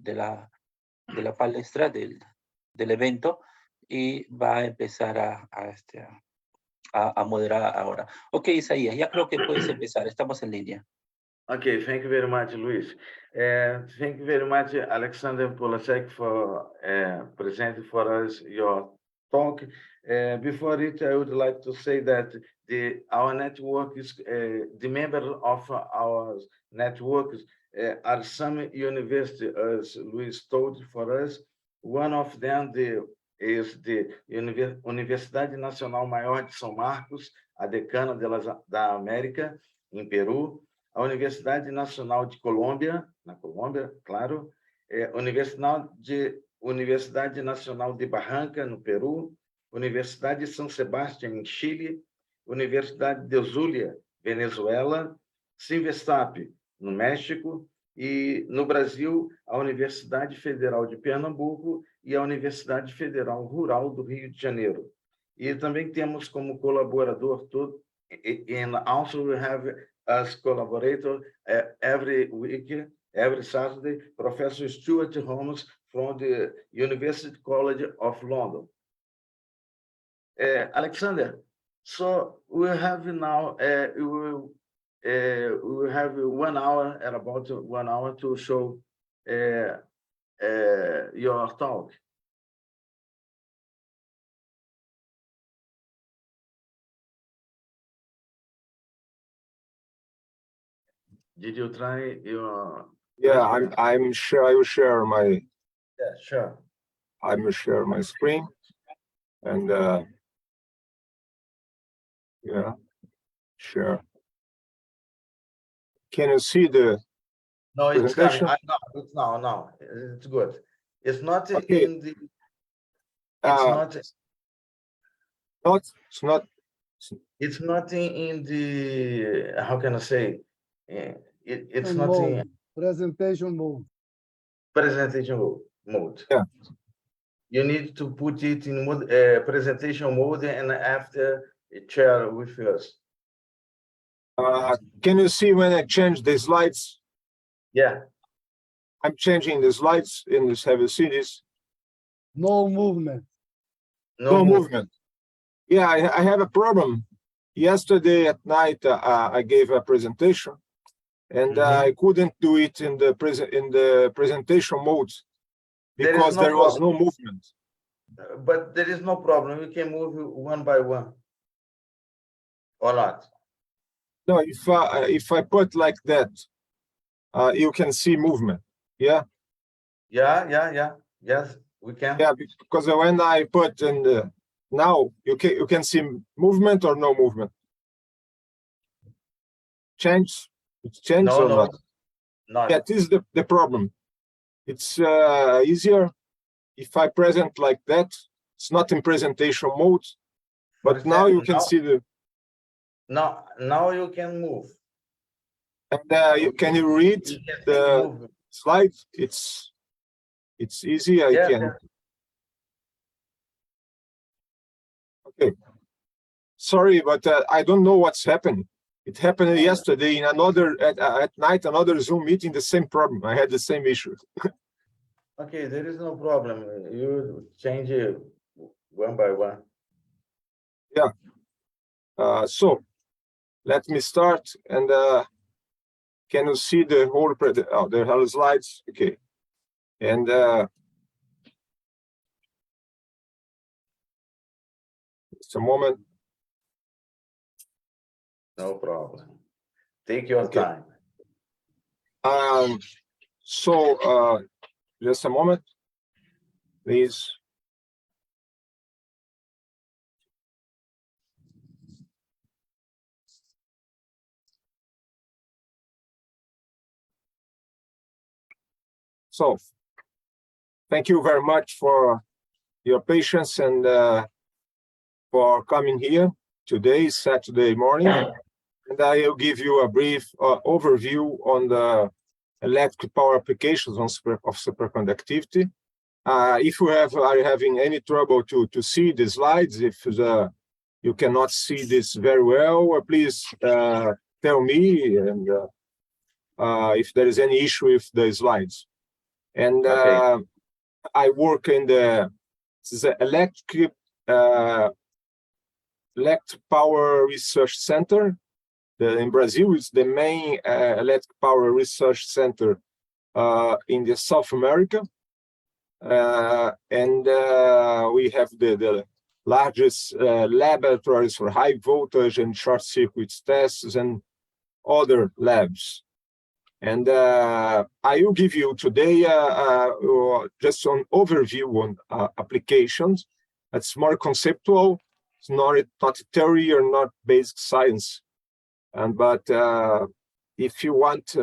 de la palestra del evento y va a empezar a moderar ahora. Ok, Isaías, ya creo que puedes empezar. Estamos en línea. Okay, thank you very much, Luis. Thank you very much, Alexander Polasek, for presenting for us your talk. Before it, I would like to say that our network is, the members of our network are some universities, as Luis told for us. One of them is the Universidade Nacional Maior de São Marcos, a decana da América, em Peru. A Universidade Nacional de Colômbia, na Colômbia, claro, Universidade Nacional de Barranca, no Peru, Universidade de São Sebastião, em Chile, Universidade de Zulia, Venezuela, Cinvestap, no México, e no Brasil, a Universidade Federal de Pernambuco e a Universidade Federal Rural do Rio de Janeiro. E também temos como colaborador todo, and also we have as collaborator every week, every Saturday, Professor Stuart Holmes from the University College of London. Alexander, so we have now, we will have 1 hour, at about 1 hour, to show your talk. Did you try your? Yeah, I'm sure I will share my. Yeah, sure. I will share my screen, and yeah, sure. Can you see the? No, it's coming. presentation? No, it's good. It's not Okay. in the. It's not. It's not. It's not in the. How can I say? It's not in Presentation mode. presentation mode. Yeah. You need to put it in presentation mode and after share with us. Can you see when I change the slides? Yeah. I'm changing the slides in this. Have you seen this? No movement. No movement. Yeah, I have a problem. Yesterday at night, I gave a presentation, and I couldn't do it in the presentation mode because there was no movement. But there is no problem. You can move one by one, or not. No, if I put like that, you can see movement. Yeah. Yeah. Yes, we can. Yeah, because when I put in the now you can see movement or no movement. Change. It's changed or not? Not. Yeah, this is the problem. It's easier if I present like that. It's not in presentation mode, but now you can see the. Now you can move. And can you read the slides? It's easy. I can. Okay. Sorry, but I don't know what's happening. It happened yesterday in another at night, another Zoom meeting. The same problem. I had the same issue. Okay, there is no problem. You change it one by one. Yeah. So let me start. And can you see the whole? There are slides. Okay. And just a moment. No problem. Take your time. So just a moment, please. So thank you very much for your patience and for coming here today, Saturday morning. And I will give you a brief overview on the electric power applications of superconductivity. If you are having any trouble to see the slides, if you cannot see this very well, please tell me, and if there is any issue with the slides. And Okay. I work in the electric power research center. In Brazil, it's the main electric power research center in the South America. And we have the largest laboratories for high voltage and short circuit tests and other labs. And I will give you today just an overview on applications. It's more conceptual. It's not theory or not basic science. But if you want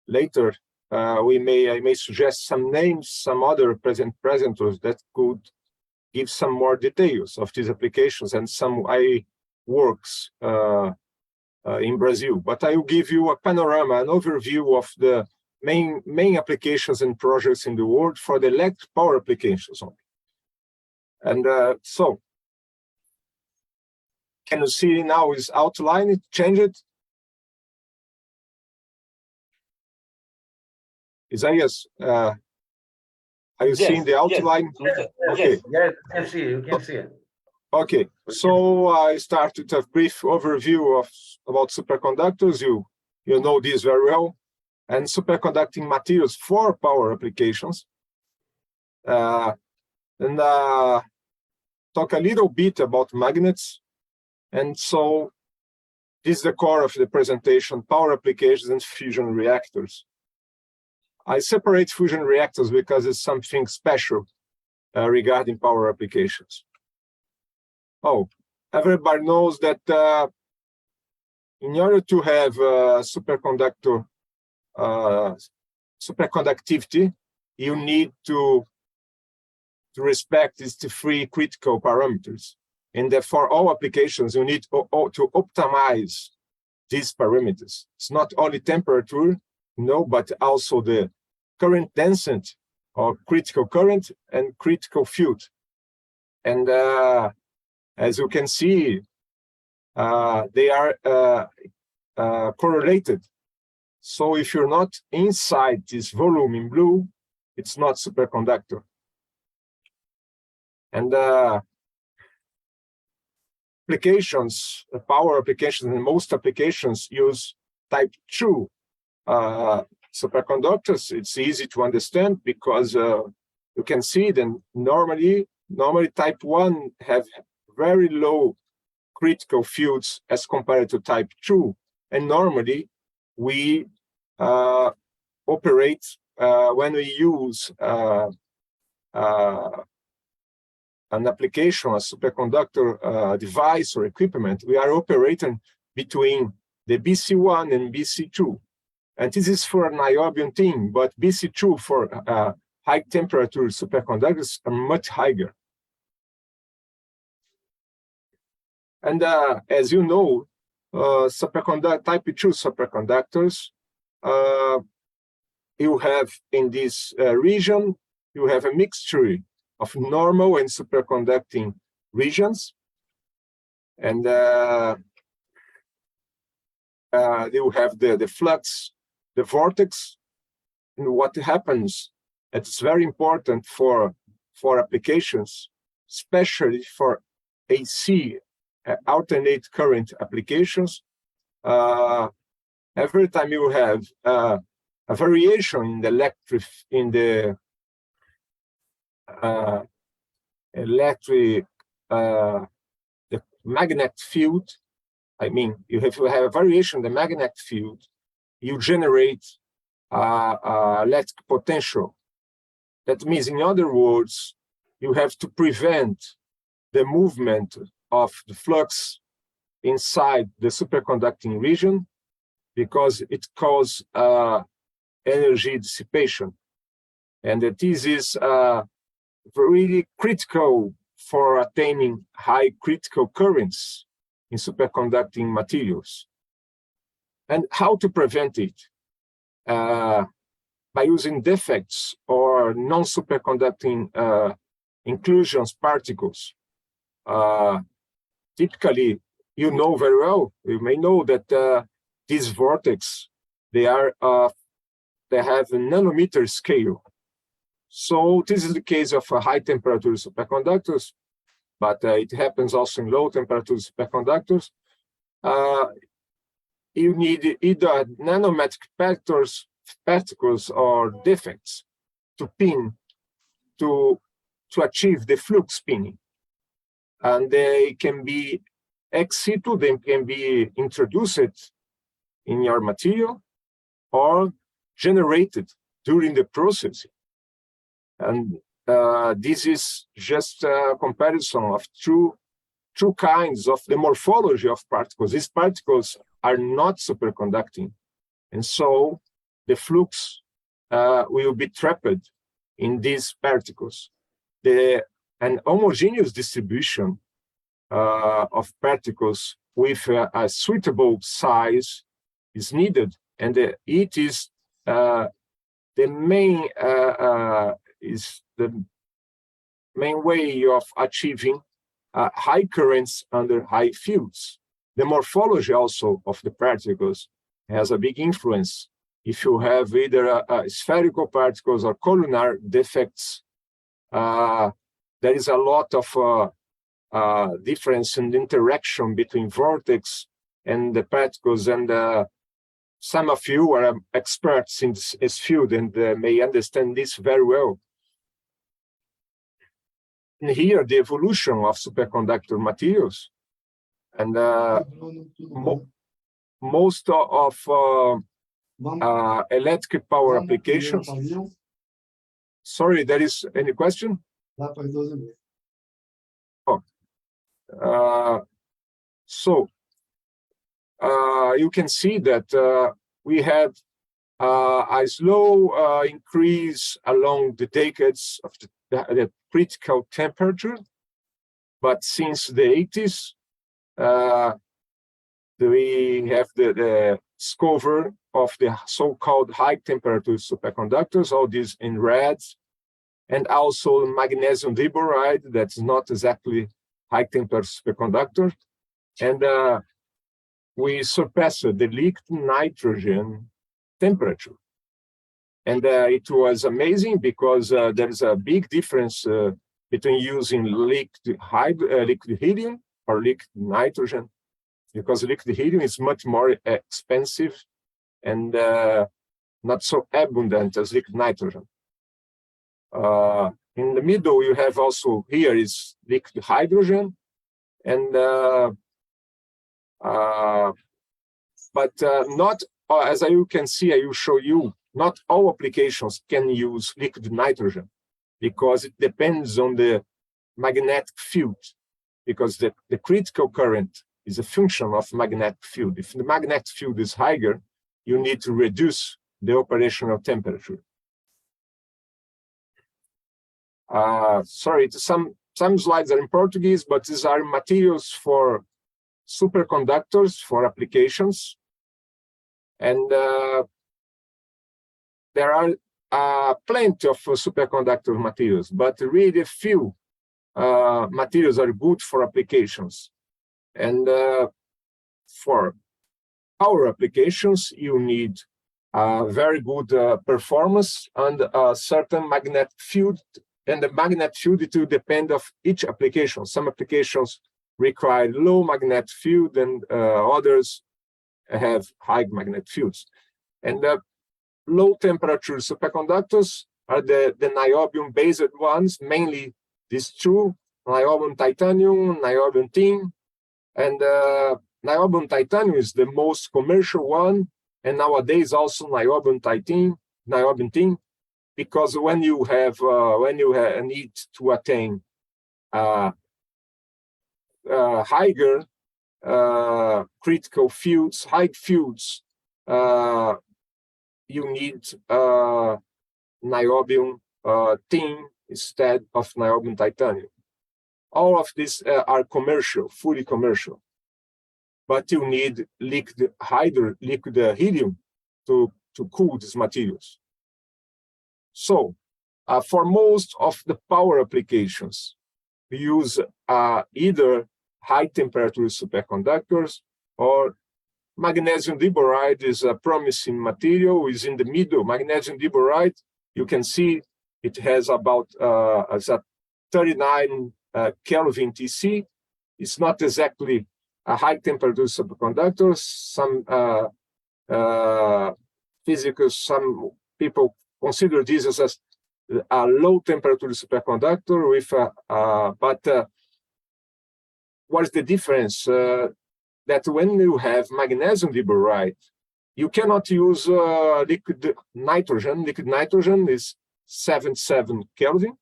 later, I may suggest some names, some other presenters that could give some more details of these applications and some works in Brazil. But I will give you a panorama, an overview of the main applications and projects in the world for the electric power applications only. And so, can you see now is outlined, change it? Isaias, are you seeing the outline? Yes. Okay. Yes, you can see. You can see it. Okay. So I started a brief overview about superconductors. You know this very well, and superconducting materials for power applications. And talk a little bit about magnets. And so this is the core of the presentation: power applications and fusion reactors. I separate fusion reactors because it's something special regarding power applications. Oh, everybody knows that in order to have superconductivity, you need to respect these three critical parameters. And for all applications, you need to optimize these parameters. It's not only temperature, no, but also the current density or critical current and critical field. And as you can see, they are correlated. So if you're not inside this volume in blue, it's not superconductor. And applications, power applications, and most applications use type 2 superconductors. It's easy to understand because you can see that normally type 1 have very low critical fields as compared to type 2. And normally we operate when we use an application, a superconductor device or equipment, we are operating between the BC1 and BC2. And this is for an niobium thing, but BC2 for high temperature superconductors are much higher. And as you know, type 2 superconductors, you have in this region, you have a mixture of normal and superconducting regions. And you have the flux, the vortex. And what happens, it's very important for applications, especially for AC, alternate current applications. Every time you have a variation in the the magnetic field, I mean, if you have a variation in the magnetic field, you generate electric potential. That means, in other words, you have to prevent the movement of the flux inside the superconducting region because it causes energy dissipation. And this is really critical for attaining high critical currents in superconducting materials. And how to prevent it? By using defects or non-superconducting inclusions particles. Typically, you know very well, you may know that these vortex, they are they have a nanometer scale. So this is the case of high temperature superconductors, but it happens also in low temperature superconductors. You need either nanometric particles or defects to pin to achieve the flux pinning. And they can be ex situ, they can be introduced in your material or generated during the processing. And this is just a comparison of two kinds of the morphology of particles. These particles are not superconducting, and so the flux will be trapped in these particles. An homogeneous distribution of particles with a suitable size is needed, and it is the main way of achieving high currents under high fields. The morphology also of the particles has a big influence. If you have either spherical particles or columnar defects, there is a lot of difference in the interaction between vortex and the particles, and some of you are experts in this field and may understand this very well. And here, the evolution of superconductor materials, and most of electric power applications. Sorry, there is any question? So you can see that we had a slow increase along the decades of the critical temperature, but since the 80s, we have the discovery of the so-called high temperature superconductors, all these in red, and also magnesium diboride, that's not exactly high temperature superconductor. And we surpassed the liquid nitrogen temperature. And it was amazing because there's a big difference between using liquid helium or liquid nitrogen, because liquid helium is much more expensive and not so abundant as liquid nitrogen. In the middle, you have also here is liquid hydrogen, and but not, as you can see, I will show you, not all applications can use liquid nitrogen because it depends on the magnetic field, because the critical current is a function of magnetic field. If the magnetic field is higher, you need to reduce the operational temperature. Sorry, some slides are in Portuguese, but these are materials for superconductors for applications. And there are plenty of superconductor materials, but really few materials are good for applications. And for our applications, you need very good performance and a certain magnetic field. And the magnetic field, it will depend of each application. Some applications require low magnetic field, and others have high magnetic fields. And low temperature superconductors are the niobium-based ones, mainly these two, niobium titanium, niobium tin. And niobium titanium is the most commercial one, and nowadays also niobium tin, because when you have a need to attain higher critical fields, high fields, you need niobium tin instead of niobium titanium. All of these are commercial, fully commercial, but you need liquid helium to cool these materials. So for most of the power applications, we use either high temperature superconductors or magnesium diboride is a promising material, is in the middle. Magnesium diboride, you can see it has about 39 Kelvin TC. It's not exactly a high temperature superconductor. Some physicists, some people consider this as a low temperature superconductor with but what's the difference? That when you have magnesium diboride, you cannot use liquid nitrogen. Liquid nitrogen is 77 Kelvin,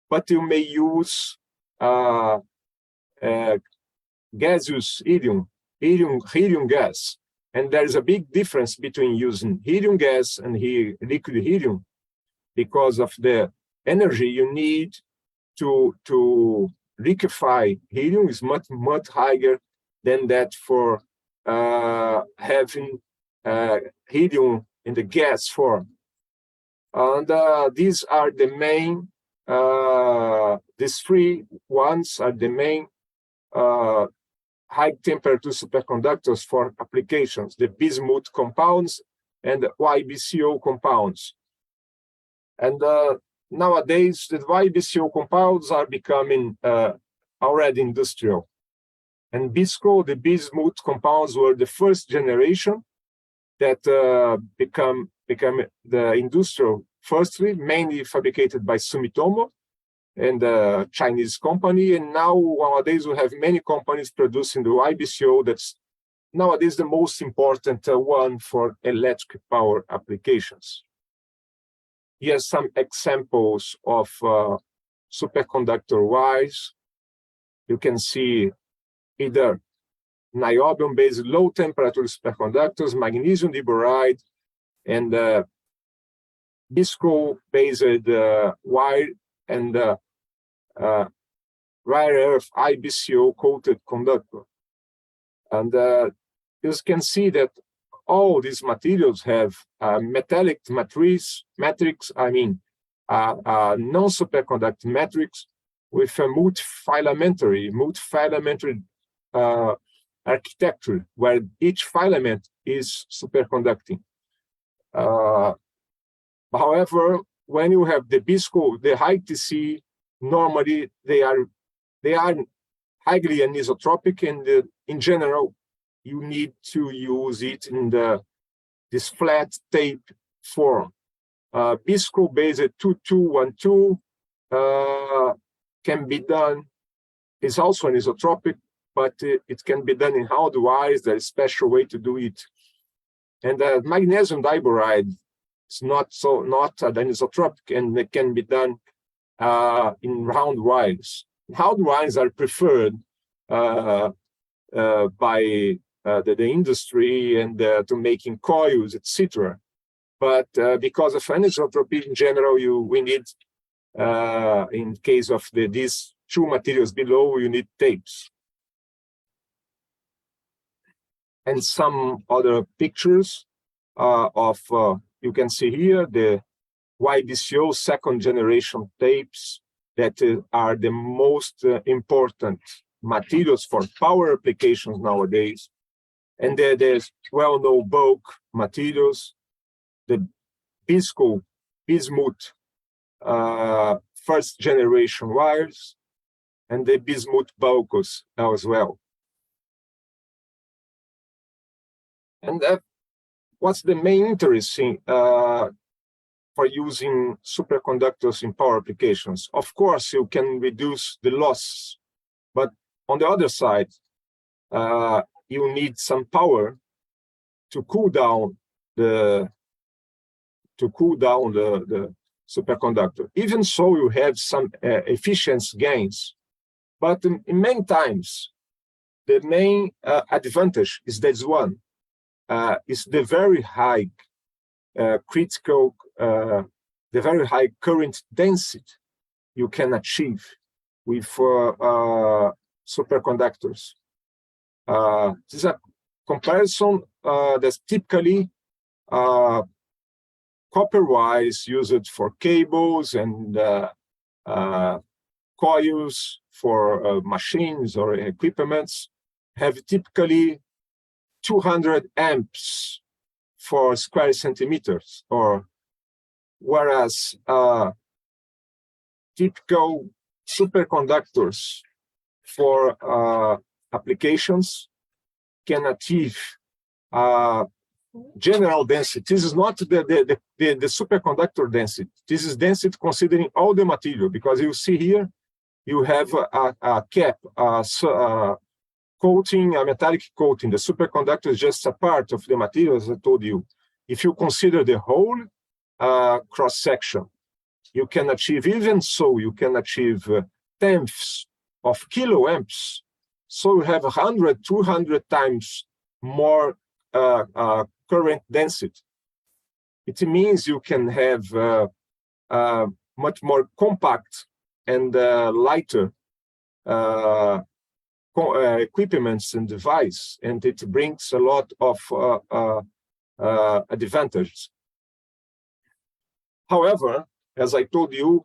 but you may use gaseous helium gas. And there is a big difference between using helium gas and liquid helium because of the energy you need to liquefy helium is much higher than that for having helium in the gas form. And these are the main, these three ones are the main high temperature superconductors for applications, the bismuth compounds and the YBCO compounds. And nowadays, the YBCO compounds are becoming already industrial. And BISCO, the bismuth compounds, were the first generation that become the industrial, firstly, mainly fabricated by Sumitomo and a Chinese company. And now, nowadays, we have many companies producing the YBCO that's nowadays the most important one for electric power applications. Here's some examples of superconductor wires. You can see either niobium-based low-temperature superconductors, magnesium diboride, and BISCO-based wire and rare earth IBCO-coated conductor. And you can see that all these materials have metallic matrix, non-superconducting matrix with a multifilamentary architecture where each filament is superconducting. However, when you have the BISCO, the high TC, normally they are highly anisotropic, and in general, you need to use it in this flat tape form. BISCO-based 2212 can be done. It's also anisotropic, but it can be done in hard wires. There's a special way to do it. And magnesium diboride is not anisotropic, and it can be done in round wires. Round wires are preferred by the industry and to making coils, etc. But because of anisotropy in general, we need, in case of these two materials below, you need tapes. And some other pictures of, you can see here, the YBCO second generation tapes that are the most important materials for power applications nowadays. And there's well-known bulk materials, the BISCO, bismuth, first generation wires, and the bismuth bulkos as well. And what's the main interest for using superconductors in power applications? Of course, you can reduce the loss, but on the other side, you need some power to cool down the superconductor. Even so, you have some efficiency gains, but in many times, the main advantage is this one. Is the very high critical, the very high current density you can achieve with superconductors. This is a comparison that's typically copper wires used for cables and coils for machines or equipments have typically 200 amps for square centimeters, or whereas typical superconductors for applications can achieve general density. This is not the superconductor density. This is density considering all the material, because you see here, you have a cap, coating, a metallic coating. The superconductor is just a part of the material, as I told you. If you consider the whole cross-section, you can achieve, even so, you can achieve tenths of kiloamps. So you have 100, 200 times more current density. It means you can have much more compact and lighter equipments and device, and it brings a lot of advantages. However, as I told you,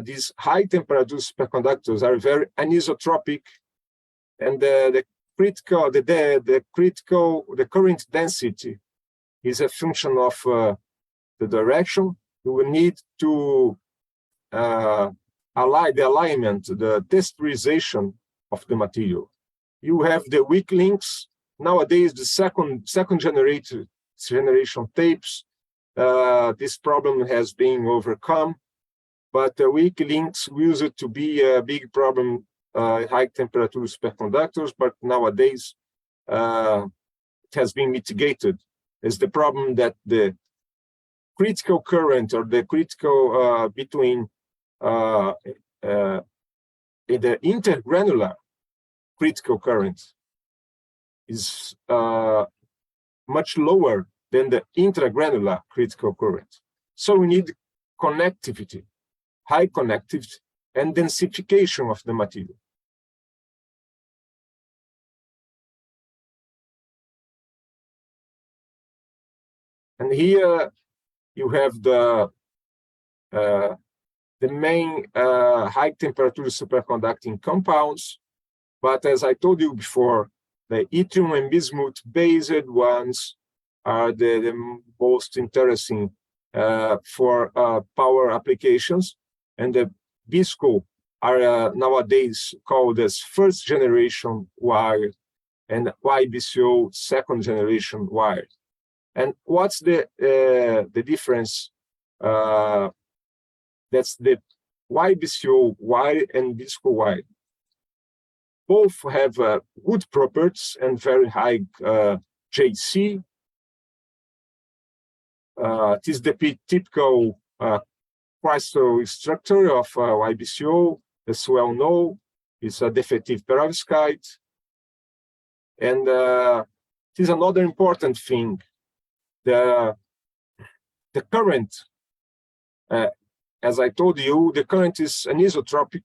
these high temperature superconductors are very anisotropic, and the current density is a function of the direction. You will need to align the alignment, the texturization of the material. You have the weak links. Nowadays, the second generation tapes, this problem has been overcome, but the weak links used to be a big problem high temperature superconductors, but nowadays it has been mitigated. It's the problem that the critical current, or the critical between the intergranular critical current is much lower than the intragranular critical current. So we need connectivity, high connectivity, and densification of the material. And here you have the main high temperature superconducting compounds. But as I told you before, the yttrium and bismuth based ones are the most interesting for power applications. And the visco are nowadays called as first generation wire, and YBCO second generation wire. And what's the difference? That's the YBCO wire and visco wire. Both have good properties and very high JC. It is the typical crystal structure of YBCO, as well known. It's a defective perovskite. And it is another important thing. The current, as I told you, the current is anisotropic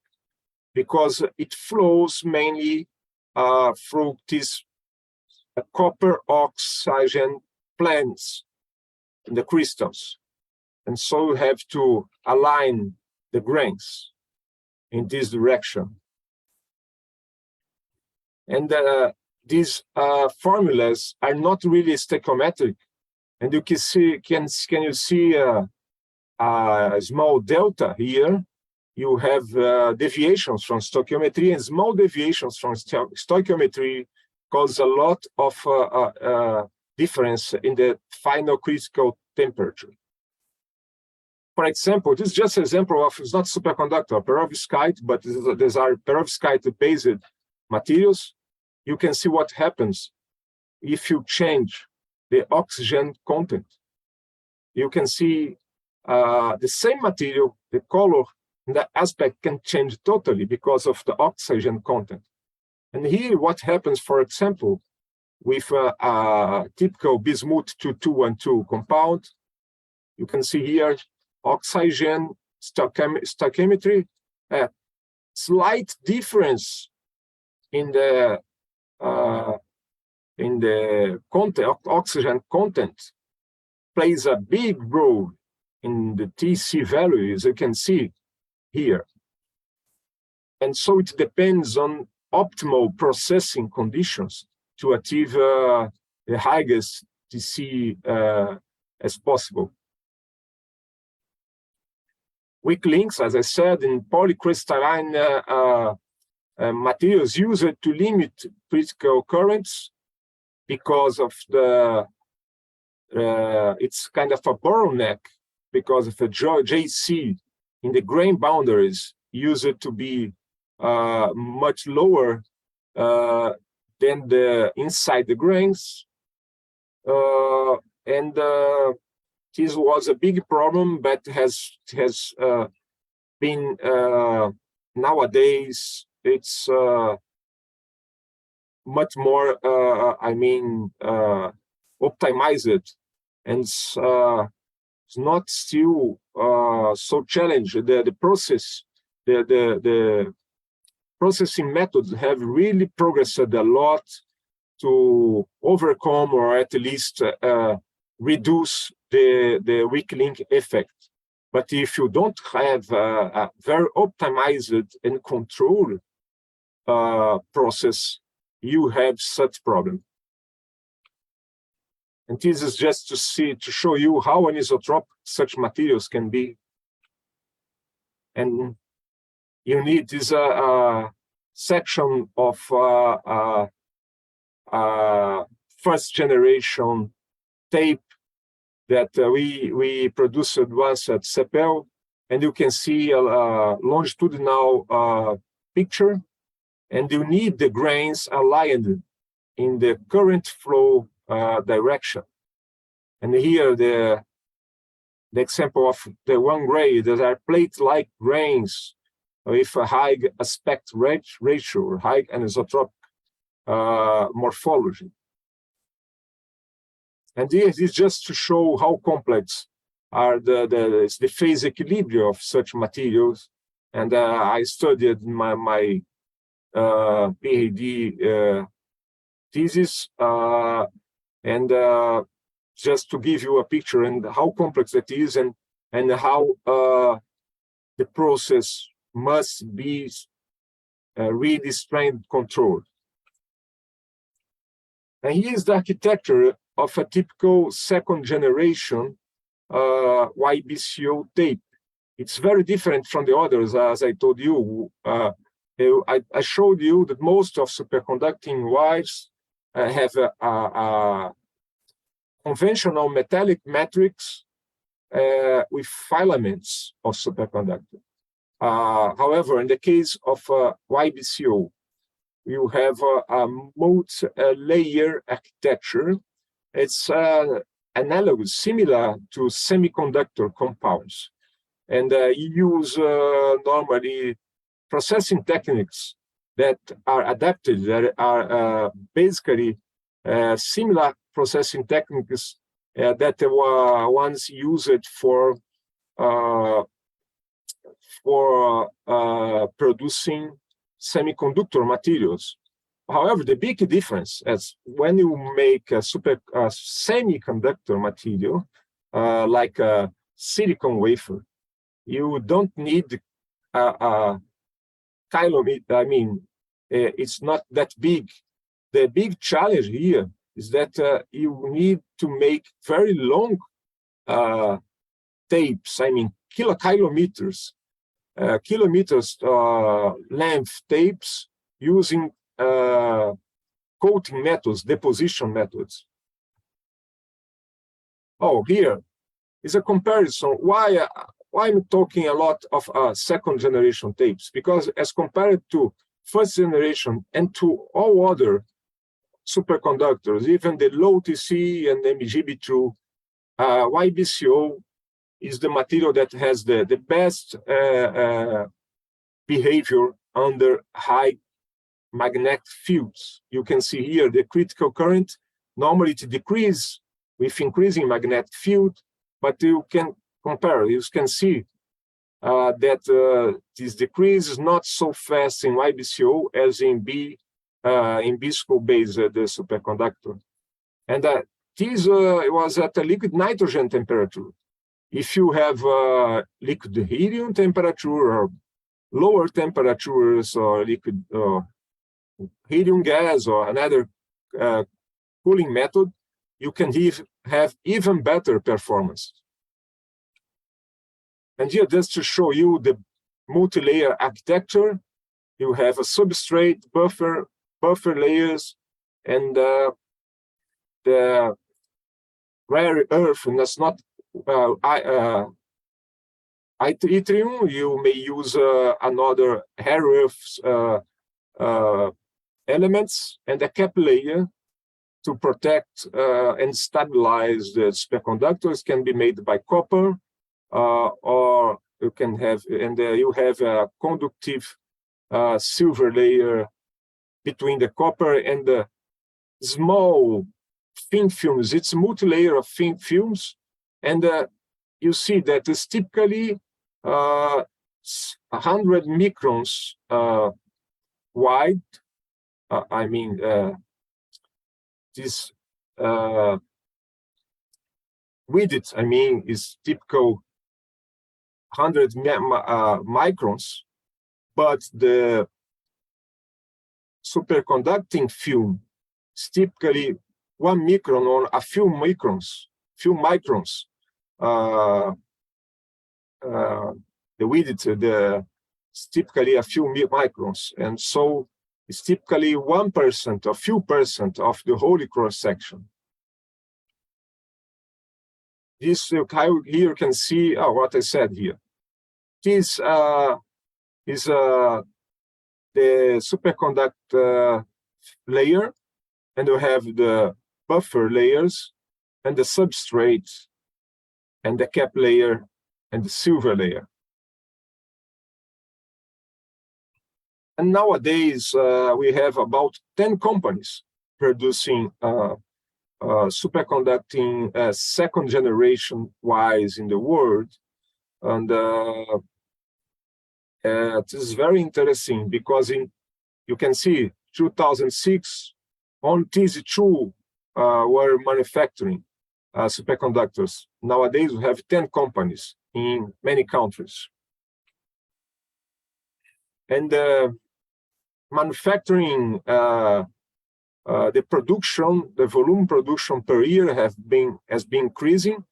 because it flows mainly through these copper oxygen planes in the crystals. And so you have to align the grains in this direction. And these formulas are not really stoichiometric. And you can see, can you see a small delta here? You have deviations from stoichiometry, and small deviations from stoichiometry cause a lot of difference in the final critical temperature. For example, this is just an example of, it's not superconductor, perovskite, but these are perovskite-based materials. You can see what happens if you change the oxygen content. You can see the same material, the color, and the aspect can change totally because of the oxygen content. And here, what happens, for example, with a typical bismuth 2212 compound, you can see here oxygen stoichiometry, slight difference in the content, oxygen content plays a big role in the TC value, as you can see here. And so it depends on optimal processing conditions to achieve the highest TC as possible. Weak links, as I said, in polycrystalline materials used to limit critical currents because of the it's kind of a bottleneck because of the JC in the grain boundaries used to be much lower than the inside the grains, and this was a big problem, but has been nowadays it's much more optimized, and it's not still so challenging. The process, the processing methods have really progressed a lot to overcome or at least reduce the weak link effect. But if you don't have a very optimized and controlled process, you have such problem. And this is just to show you how anisotropic such materials can be. And you need this section of first generation tape that we produced once at CEPEL, and you can see a longitudinal picture, and you need the grains aligned in the current flow direction. And here the example of the one gray, that are plate-like grains with a high aspect ratio, or high anisotropic morphology. And this is just to show how complex are the phase equilibrium of such materials. And I studied my PhD thesis, and just to give you a picture and how complex it is, and how the process must be really strength controlled. And here's the architecture of a typical second generation YBCO tape. It's very different from the others, as I told you. I showed you that most of superconducting wires have a conventional metallic matrix with filaments of superconductor. However, in the case of YBCO, you have a multi-layer architecture. It's analogous, similar to semiconductor compounds. And you use normally processing techniques that are adapted, that are basically similar processing techniques that were once used for producing semiconductor materials. However, the big difference is when you make a semiconductor material, like a silicon wafer, you don't need a kilometer. It's not that big. The big challenge here is that you need to make very long tapes, kilometers length tapes using coating methods, deposition methods. Oh, here is a comparison. Why I'm talking a lot of second generation tapes? Because as compared to first generation and to all other superconductors, even the low TC and MgB2, YBCO is the material that has the best behavior under high magnetic fields. You can see here the critical current. Normally it decreases with increasing magnetic field, but you can compare. You can see that this decrease is not so fast in YBCO as in BSCO-based the superconductor. And this was at a liquid nitrogen temperature. If you have liquid helium temperature or lower temperatures, or liquid helium gas or another cooling method, you can have even better performance. And here, just to show you the multi-layer architecture, you have a substrate, buffer layers, and the rare earth, and that's not yttrium. You may use another rare earth elements, and a cap layer to protect and stabilize the superconductors can be made by copper, or you can have, and you have a conductive silver layer between the copper and the small thin films. It's a multi-layer of thin films, and you see that it's typically 100 microns wide. I mean, this width, I mean, is typical 100 microns, but the superconducting film is typically 1 micron or a few microns. The width, it's typically a few microns, and so it's typically 1% or few percent of the whole cross section. This here you can see what I said here. This is the superconductor layer, and you have the buffer layers, and the substrate, and the cap layer, and the silver layer. And nowadays, we have about 10 companies producing superconducting second generation wise in the world. And it is very interesting because you can see 2006, on these two were manufacturing superconductors. Nowadays, we have 10 companies in many countries. And manufacturing, the production, the volume production per year has been increasing.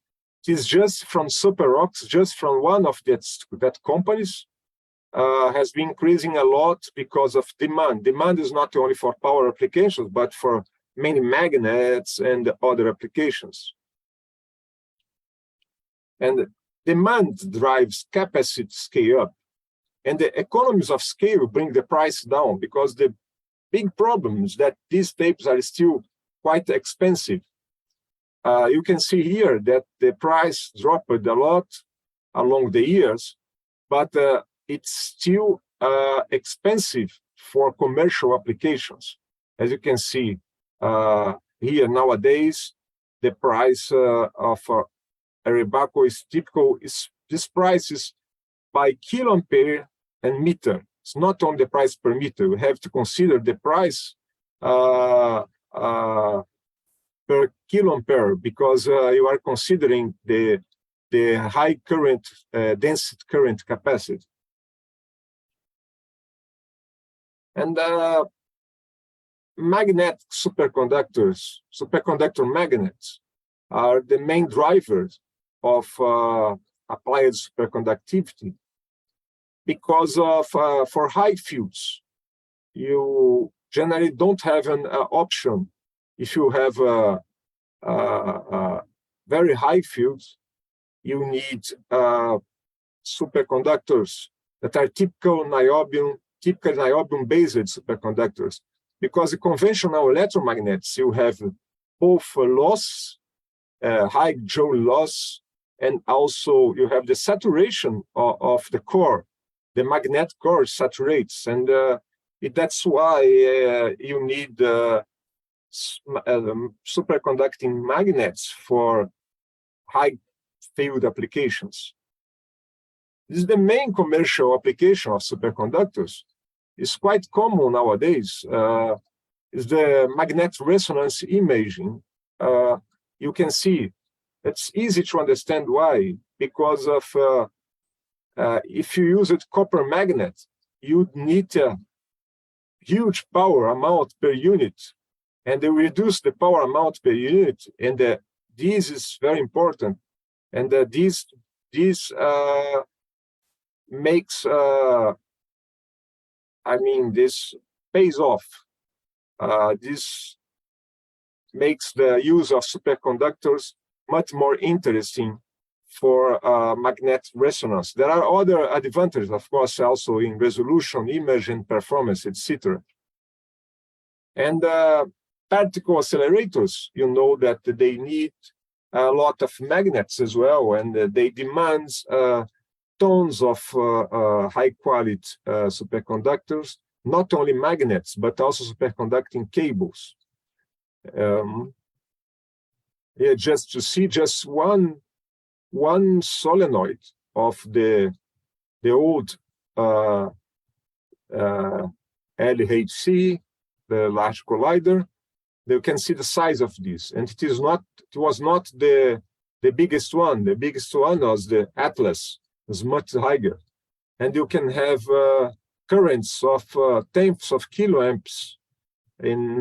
It is just from Super Rocks, just from one of that companies, has been increasing a lot because of demand. Demand is not only for power applications, but for many magnets and other applications. And demand drives capacity scale up. And the economies of scale bring the price down, because the big problem is that these tapes are still quite expensive. You can see here that the price dropped a lot along the years, but it's still expensive for commercial applications. As you can see here nowadays, the price of a rebaco is typical. This price is by kiloampere and meter. It's not on the price per meter. We have to consider the price per kiloampere, because you are considering the high current density current capacity. And magnet superconductors, superconductor magnets, are the main drivers of applied superconductivity, because of for high fields, you generally don't have an option. If you have very high fields, you need superconductors that are typical niobium-based superconductors, because the conventional electromagnets, you have both loss, high Joule loss, and also you have the saturation of the core. The magnet core saturates, and that's why you need superconducting magnets for high field applications. This is the main commercial application of superconductors. It's quite common nowadays. Is the magnetic resonance imaging. You can see it's easy to understand why, because of if you use a copper magnet, you need a huge power amount per unit, and they reduce the power amount per unit. And this is very important. And this makes, this pays off. This makes the use of superconductors much more interesting for magnetic resonance. There are other advantages, of course, also in resolution, image, and performance, etc. And particle accelerators, you know that they need a lot of magnets as well, and they demand tons of high-quality superconductors, not only magnets, but also superconducting cables. Yeah, just to see just one solenoid of the old LHC, the Large Collider, you can see the size of this, and it was not the biggest one. The biggest one was the Atlas, is much higher, and you can have currents of tenths of kiloamps in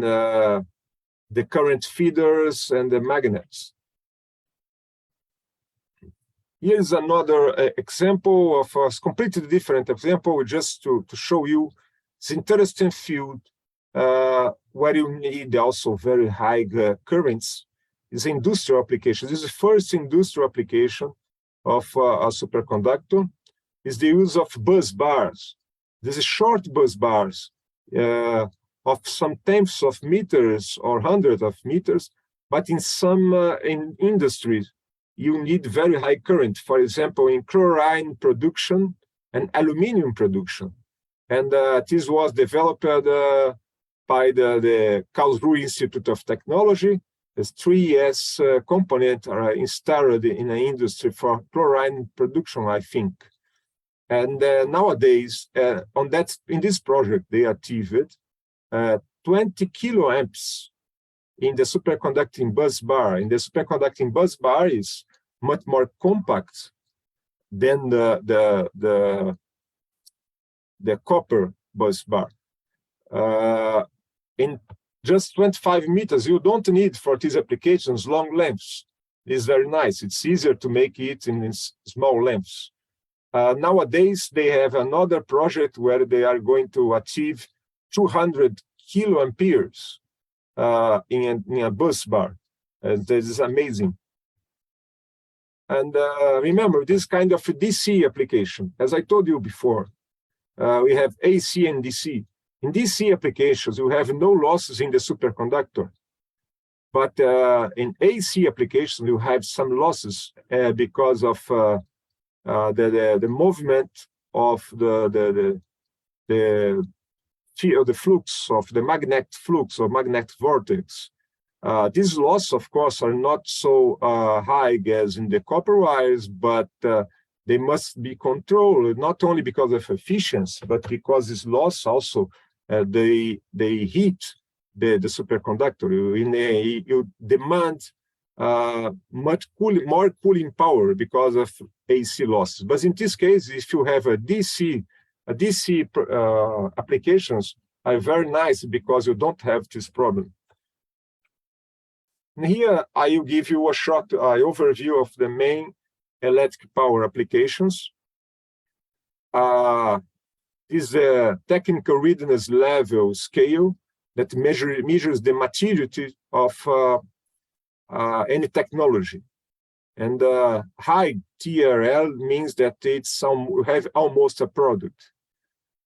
the current feeders and the magnets. Here's another example of a completely different example, just to show you this interesting field where you need also very high currents. Is industrial application. This is the first industrial application of a superconductor. Is the use of bus bars. This is short bus bars of some tenths of meters or hundreds of meters, but in some in industries, you need very high current, for example, in chlorine production and aluminum production. And this was developed by the Karlsruhe Institute of Technology. There's 3S components are installed in the industry for chlorine production, I think. And nowadays, in this project, they achieved 20 kiloamps in the superconducting bus bar. And the superconducting bus bar is much more compact than the copper bus bar. In just 25 meters, you don't need for these applications long lengths. It's very nice. It's easier to make it in small lengths. Nowadays, they have another project where they are going to achieve 200 kiloamperes in a bus bar. This is amazing. And remember, this kind of a DC application, as I told you before, we have AC and DC. In DC applications, you have no losses in the superconductor. But in AC applications, you have some losses because of the movement of the flux of the magnetic flux or magnetic vortex. These losses, of course, are not so high as in the copper wires, but they must be controlled not only because of efficiency, but because this loss also they heat the superconductor. You demand more cooling power because of AC losses. But in this case, if you have a DC applications are very nice because you don't have this problem. And here I will give you a short overview of the main electric power applications. This is a technical readiness level scale that measures the maturity of any technology. And high TRL means that we have almost a product.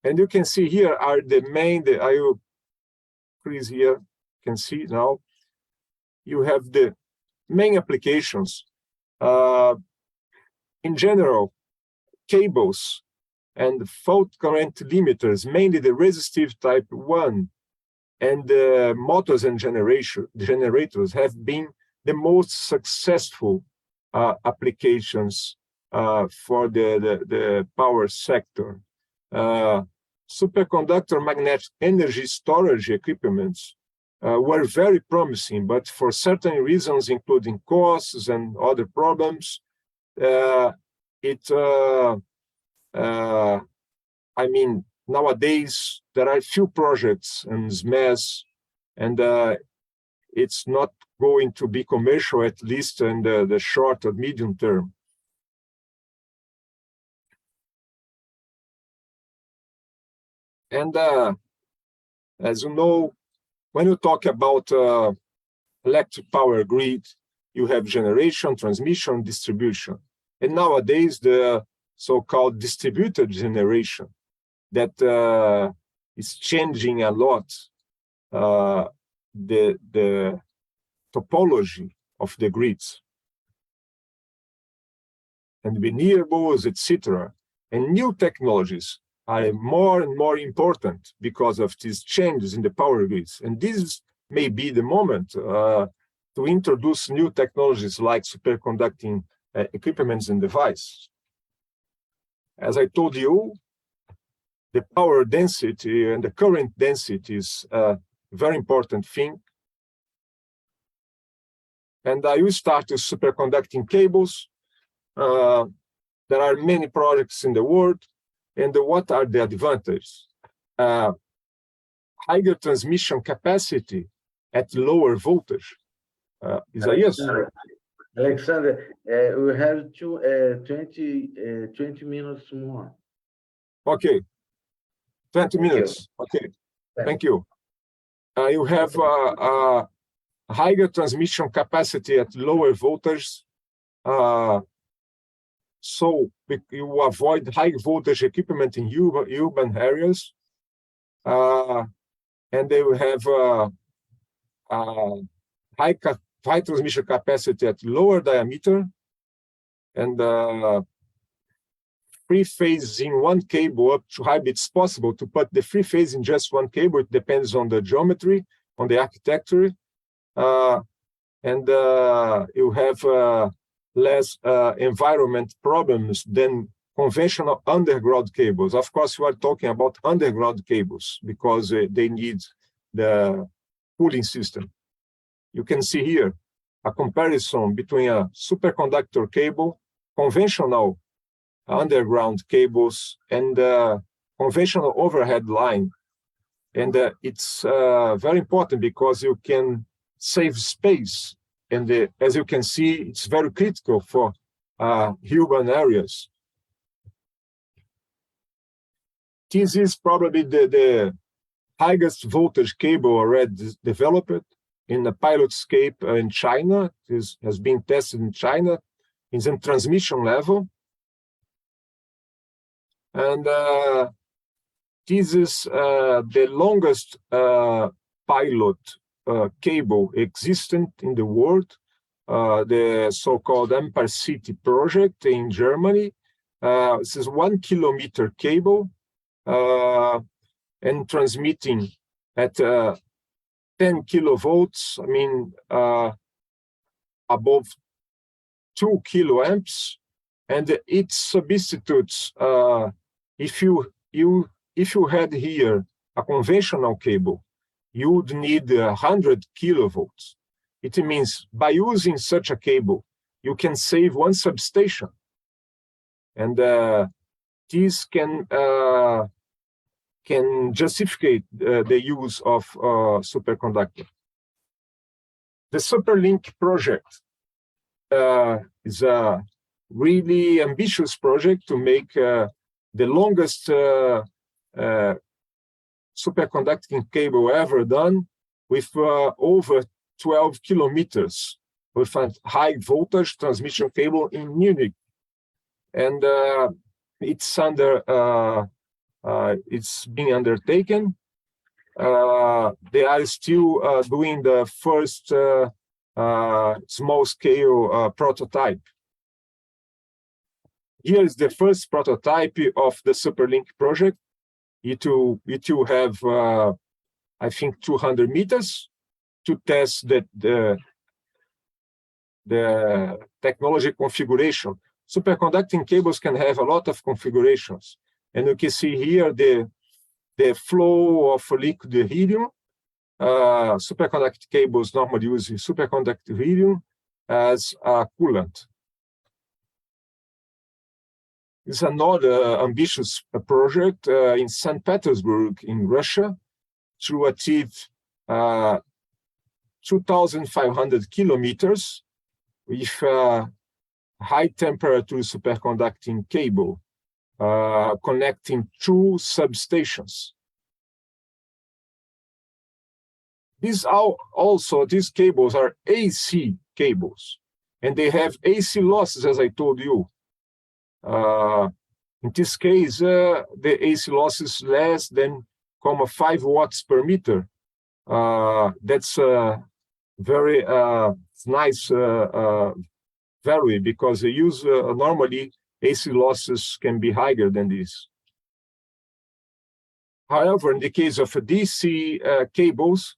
And you can see here are the main, I will increase here, you can see now, you have the main applications. In general, cables and fault current limiters, mainly the resistive type 1, and the motors and generators have been the most successful applications for the power sector. Superconductor magnetic energy storage equipments were very promising, but for certain reasons, including costs and other problems, nowadays there are few projects in SMES, and it's not going to be commercial, at least in the short or medium term. And as you know, when you talk about electric power grid, you have generation, transmission, distribution. And nowadays, the so-called distributed generation that is changing a lot the topology of the grids and renewables, etc. And new technologies are more and more important because of these changes in the power grids. And this may be the moment to introduce new technologies like superconducting equipments and devices. As I told you, the power density and the current density is a very important thing. And I will start with superconducting cables. There are many projects in the world. And what are the advantages? Higher transmission capacity at lower voltage. Is a yes? Alexander, we have 20 minutes more. Okay. 20 minutes. Okay. Thank you. You have higher transmission capacity at lower voltage. So you avoid high voltage equipment in urban areas. And they will have high transmission capacity at lower diameter. And free phase in one cable up to high. It's possible to put the free phase in just one cable. It depends on the geometry, on the architecture. And you have less environment problems than conventional underground cables. Of course, we are talking about underground cables because they need the cooling system. You can see here a comparison between a superconductor cable, conventional underground cables, and conventional overhead line. And it's very important because you can save space. And as you can see, it's very critical for urban areas. This is probably the highest voltage cable already developed in the pilot scale in China. This has been tested in China. It's in transmission level. And this is the longest pilot cable existent in the world, the so-called Empire City project in Germany. This is 1 kilometer cable and transmitting at 10 kilovolts, I mean, above 2 kiloamps, and it substitutes, if you had here a conventional cable, you would need 100 kilovolts. It means by using such a cable, you can save one substation. And this can justify the use of superconductor. The Superlink project is a really ambitious project to make the longest superconducting cable ever done, with over 12 kilometers, with a high voltage transmission cable in Munich. And it's being undertaken. They are still doing the first small scale prototype. Here is the first prototype of the Superlink project. It will have, I think, 200 meters to test the technology configuration. Superconducting cables can have a lot of configurations. And you can see here the flow of liquid helium. Superconducting cables normally use superconducting helium as a coolant. It's another ambitious project in St. Petersburg in Russia to achieve 2,500 kilometers with a high temperature superconducting cable connecting two substations. These cables are AC cables, and they have AC losses, as I told you. In this case, the AC loss is less than 0.5 watts per meter. That's a very nice value, because they use normally AC losses can be higher than this. However, in the case of DC cables,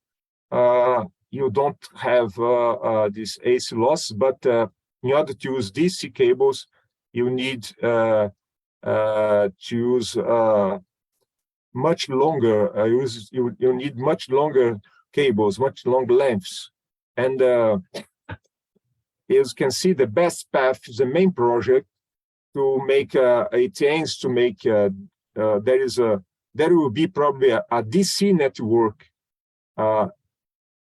you don't have this AC loss, but in order to use DC cables, you need to use much longer. You need much longer cables, much longer lengths, and as you can see, the best path is the main project to make. It aims to make. There will be probably a DC network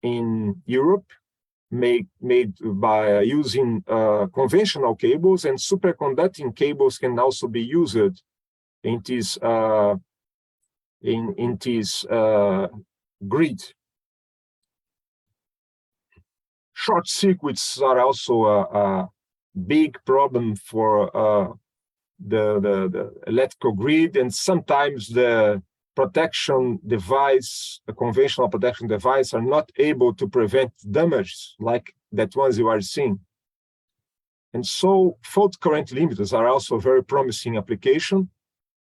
in Europe, made by using conventional cables, and superconducting cables can also be used in this grid. Short circuits are also a big problem for the electrical grid, and sometimes the protection device, the conventional protection device, are not able to prevent damage like that ones you are seeing. And so fault current limiters are also a very promising application.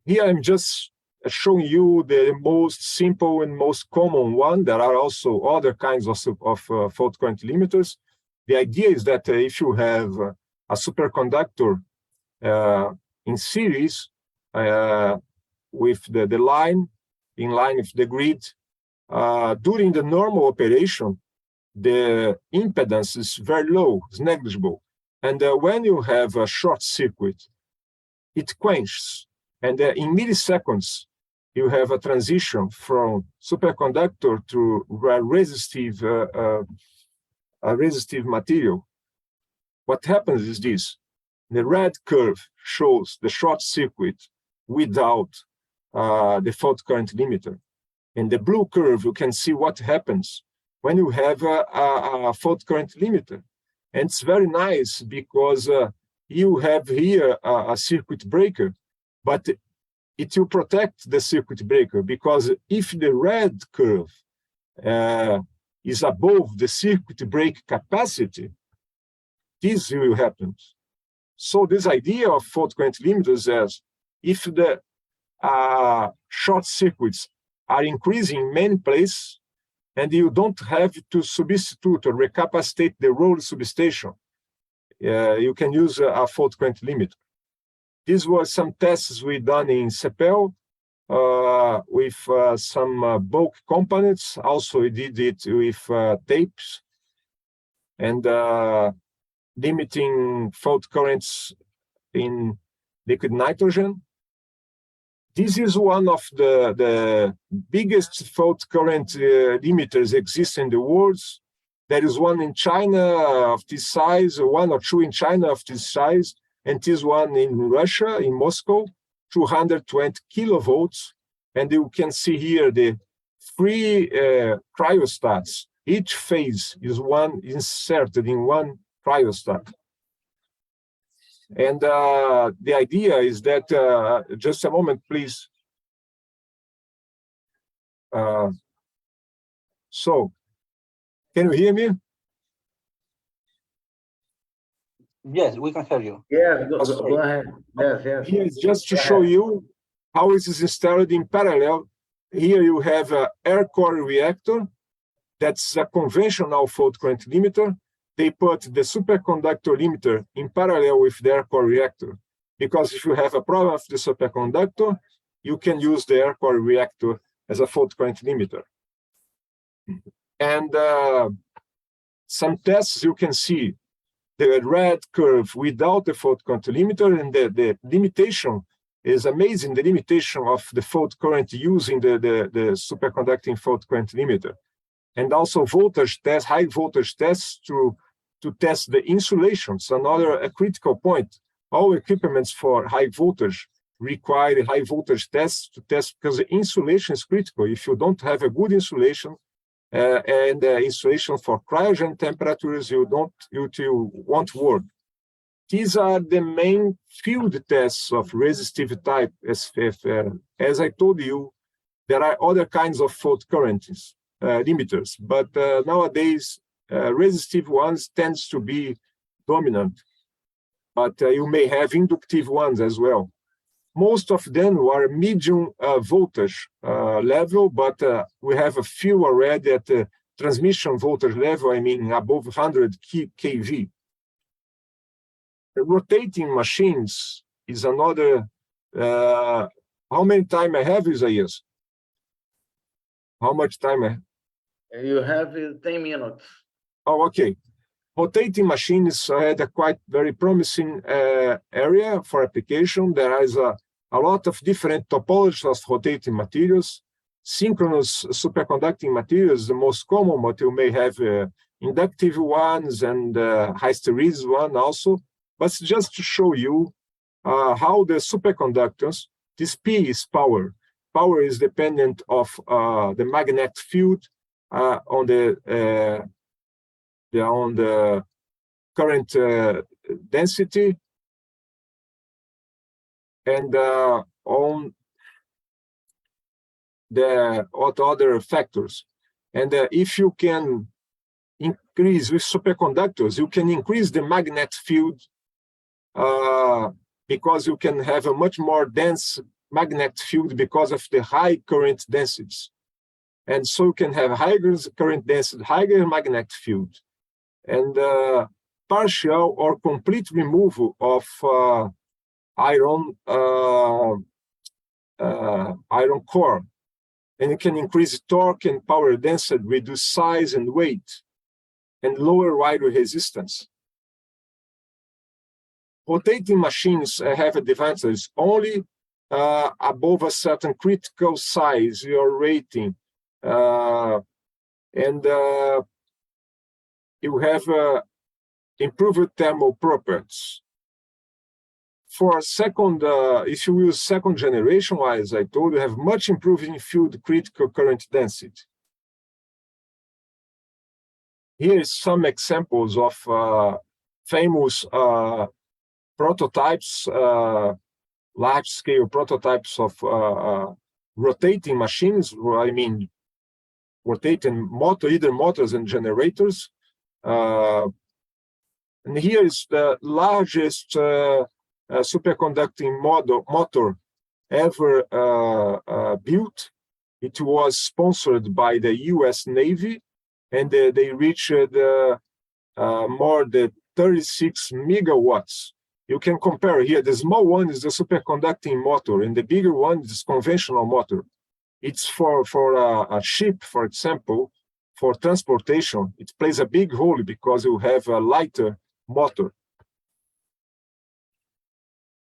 Here I'm just showing you the most simple and most common one. There are also other kinds of fault current limiters. The idea is that if you have a superconductor in series with the line, in line with the grid, during the normal operation, the impedance is very low, it's negligible. And when you have a short circuit, it quenches. And in milliseconds, you have a transition from superconductor to resistive material. What happens is this: the red curve shows the short circuit without the fault current limiter. In the blue curve, you can see what happens when you have a fault current limiter. And it's very nice because you have here a circuit breaker, but it will protect the circuit breaker, because if the red curve is above the circuit break capacity, this will happen. So this idea of fault current limiters is, if the short circuits are increasing in many places, and you don't have to substitute or recapacitate the road substation, you can use a fault current limiter. These were some tests we done in CEPEL with some bulk components. Also, we did it with tapes, and limiting fault currents in liquid nitrogen. This is one of the biggest fault current limiters exist in the world. There is one in China of this size, one or two in China of this size, and this one in Russia, in Moscow, 220 kilovolts. And you can see here the three cryostats. Each phase is inserted in one cryostat. And the idea is that, just a moment, please. So, can you hear me? Yes, we can hear you. Yeah, go ahead. Yes. Here is just to show you how it is installed in parallel. Here you have an air core reactor. That's a conventional fault current limiter. They put the superconductor limiter in parallel with the air core reactor, because if you have a problem with the superconductor, you can use the air core reactor as a fault current limiter. And some tests, you can see the red curve without the fault current limiter, and the limitation is amazing, the limitation of the fault current using the superconducting fault current limiter. and also voltage tests, high voltage tests to test the insulations. Another critical point, all equipments for high voltage require high voltage tests to test because the insulation is critical. If you don't have a good insulation and insulation for cryogen temperatures, you won't work. These are the main field tests of resistive type SFR. As I told you, there are other kinds of fault currents, limiters, but nowadays resistive ones tends to be dominant, but you may have inductive ones as well. Most of them are medium voltage level, but we have a few already at the transmission voltage level, I mean above 100 kV. Rotating machines is another, how many time I have, Isaias? How much time I have? You have 10 minutes. Oh, okay. Rotating machines had a quite very promising area for application. There is a lot of different topologies of rotating materials. Synchronous superconducting materials, the most common, but you may have inductive ones and hysteresis one also. But just to show you how the superconductors, this P is power. Power is dependent of the magnetic field on the current density and on the other factors. And if you can increase with superconductors, you can increase the magnetic field because you can have a much more dense magnetic field because of the high current densities. And so you can have higher current density, higher magnetic field. And partial or complete removal of iron core. And you can increase torque and power density, reduce size and weight, and lower wire resistance. Rotating machines have advantages only above a certain critical size, your rating. And you have improved thermal properties. For second, if you use second generation, as I told you, have much improving field critical current density. Here is some examples of famous prototypes, large-scale prototypes of rotating machines. I mean, rotating either motors and generators. And here is the largest superconducting motor ever built. It was sponsored by the US Navy, and they reached more than 36 megawatts. You can compare here, the small one is the superconducting motor, and the bigger one is conventional motor. It's for a ship, for example, for transportation. It plays a big role because you have a lighter motor.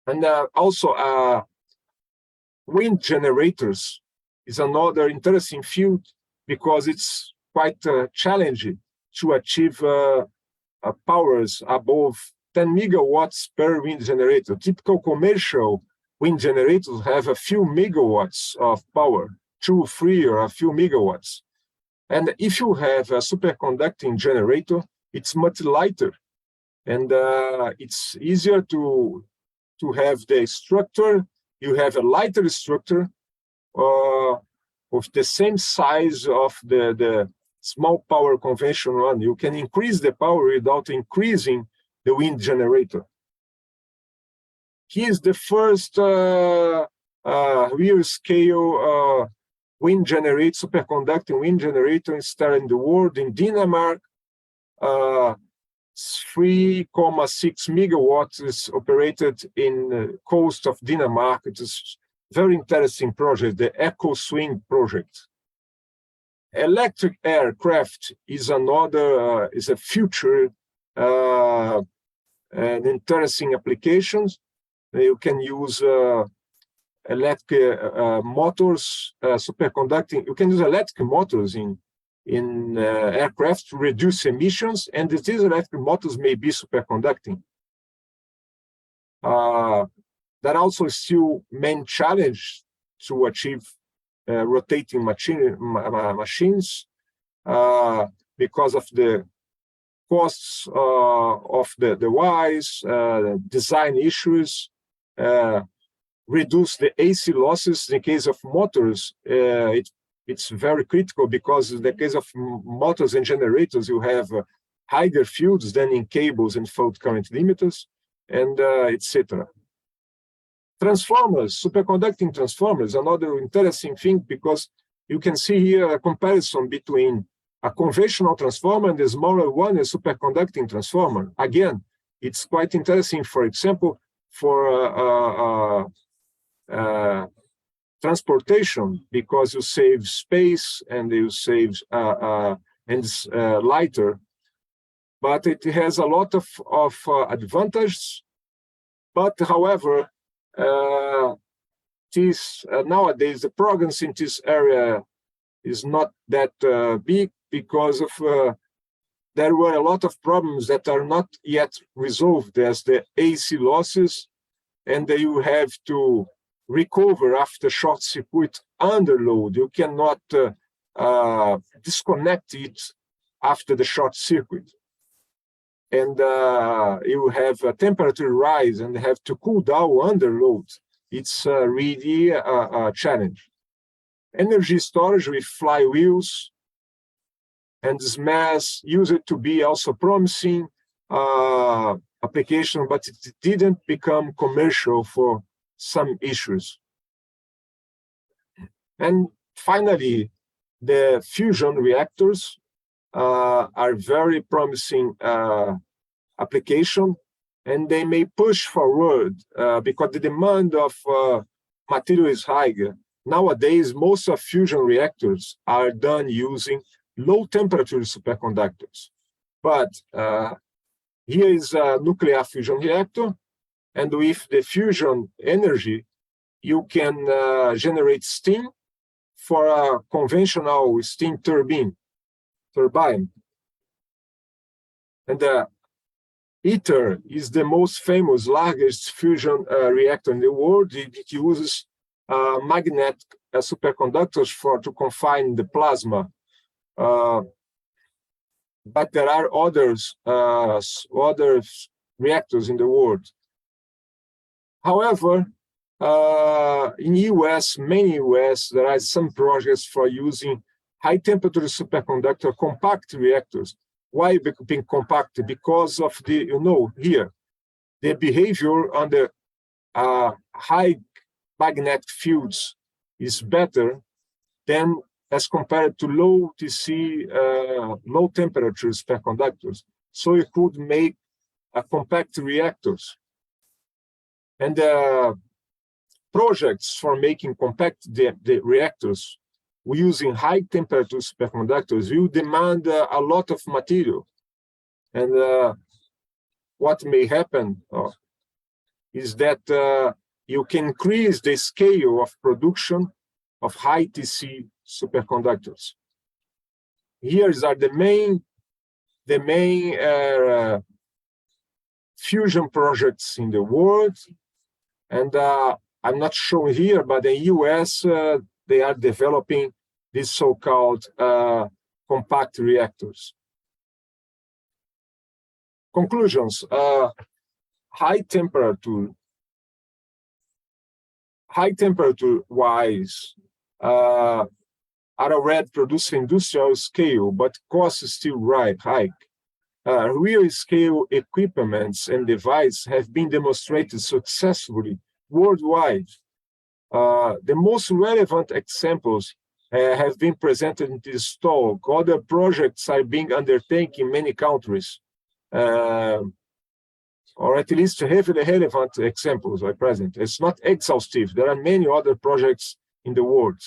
And also wind generators is another interesting field because it's quite challenging to achieve powers above 10 megawatts per wind generator. Typical commercial wind generators have a few megawatts of power, 2, 3, or a few megawatts. And if you have a superconducting generator, it's much lighter, and it's easier to have the structure. You have a lighter structure of the same size of the small power conventional one. You can increase the power without increasing the wind generator. Here's the first real scale wind generator, superconducting wind generator installed in the world in Denmark. 3.6 megawatts is operated in the coast of Denmark. It is a very interesting project, the Echo Swing project. Electric aircraft is another, is a future and interesting applications. You can use electric motors, superconducting. You can use electric motors in aircraft to reduce emissions, and these electric motors may be superconducting. That also is still main challenge to achieve rotating machines because of the costs of the wires, design issues, reduce the AC losses. In the case of motors, it's very critical because in the case of motors and generators, you have higher fields than in cables and fault current limiters, and etc. Transformers, superconducting transformers, another interesting thing because you can see here a comparison between a conventional transformer and the smaller one, a superconducting transformer. Again, it's quite interesting, for example, for transportation, because you save space and you save and it's lighter. But it has a lot of advantages. But however, nowadays the progress in this area is not that big because of there were a lot of problems that are not yet resolved, as the AC losses, and you have to recover after short circuit under load. You cannot disconnect it after the short circuit. And you have a temperature rise and have to cool down under load. It's really a challenge. Energy storage with flywheels and SMAS used to be also promising application, but it didn't become commercial for some issues. And finally, the fusion reactors are very promising application, and they may push forward because the demand of material is higher. Nowadays, most of fusion reactors are done using low temperature superconductors. But here is a nuclear fusion reactor, and with the fusion energy, you can generate steam for a conventional steam turbine. And ITER is the most famous, largest fusion reactor in the world. It uses magnetic superconductors to confine the plasma. But there are other reactors in the world. However, in US, many US, there are some projects for using high temperature superconductor compact reactors. Why being compact? Because of the, here, the behavior under high magnetic fields is better than as compared to low TC, low temperature superconductors. So you could make compact reactors. And projects for making compact the reactors using high temperature superconductors will demand a lot of material. And what may happen is that you can increase the scale of production of high TC superconductors. Here are the main fusion projects in the world. And I'm not showing here, but in US, they are developing these so-called compact reactors. Conclusions: high temperature wise are already produced industrial scale, but costs is still high. Real scale equipments and devices have been demonstrated successfully worldwide. The most relevant examples have been presented in this talk. Other projects are being undertaken in many countries, or at least heavily relevant examples are present. It's not exhaustive. There are many other projects in the world.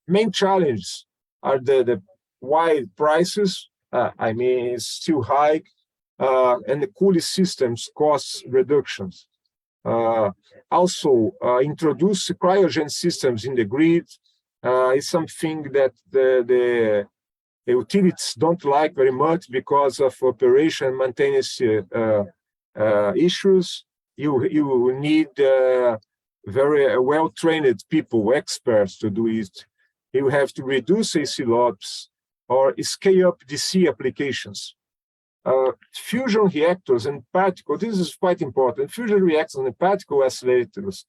Main challenges are the wide prices. It's still high, and the cooling systems cost reductions. Also, introduce cryogen systems in the grid is something that the utilities don't like very much because of operation and maintenance issues. You need very well-trained people, experts to do it. You have to reduce AC lobs or scale up DC applications. Fusion reactors and particle, this is quite important. Fusion reactors and particle accelerators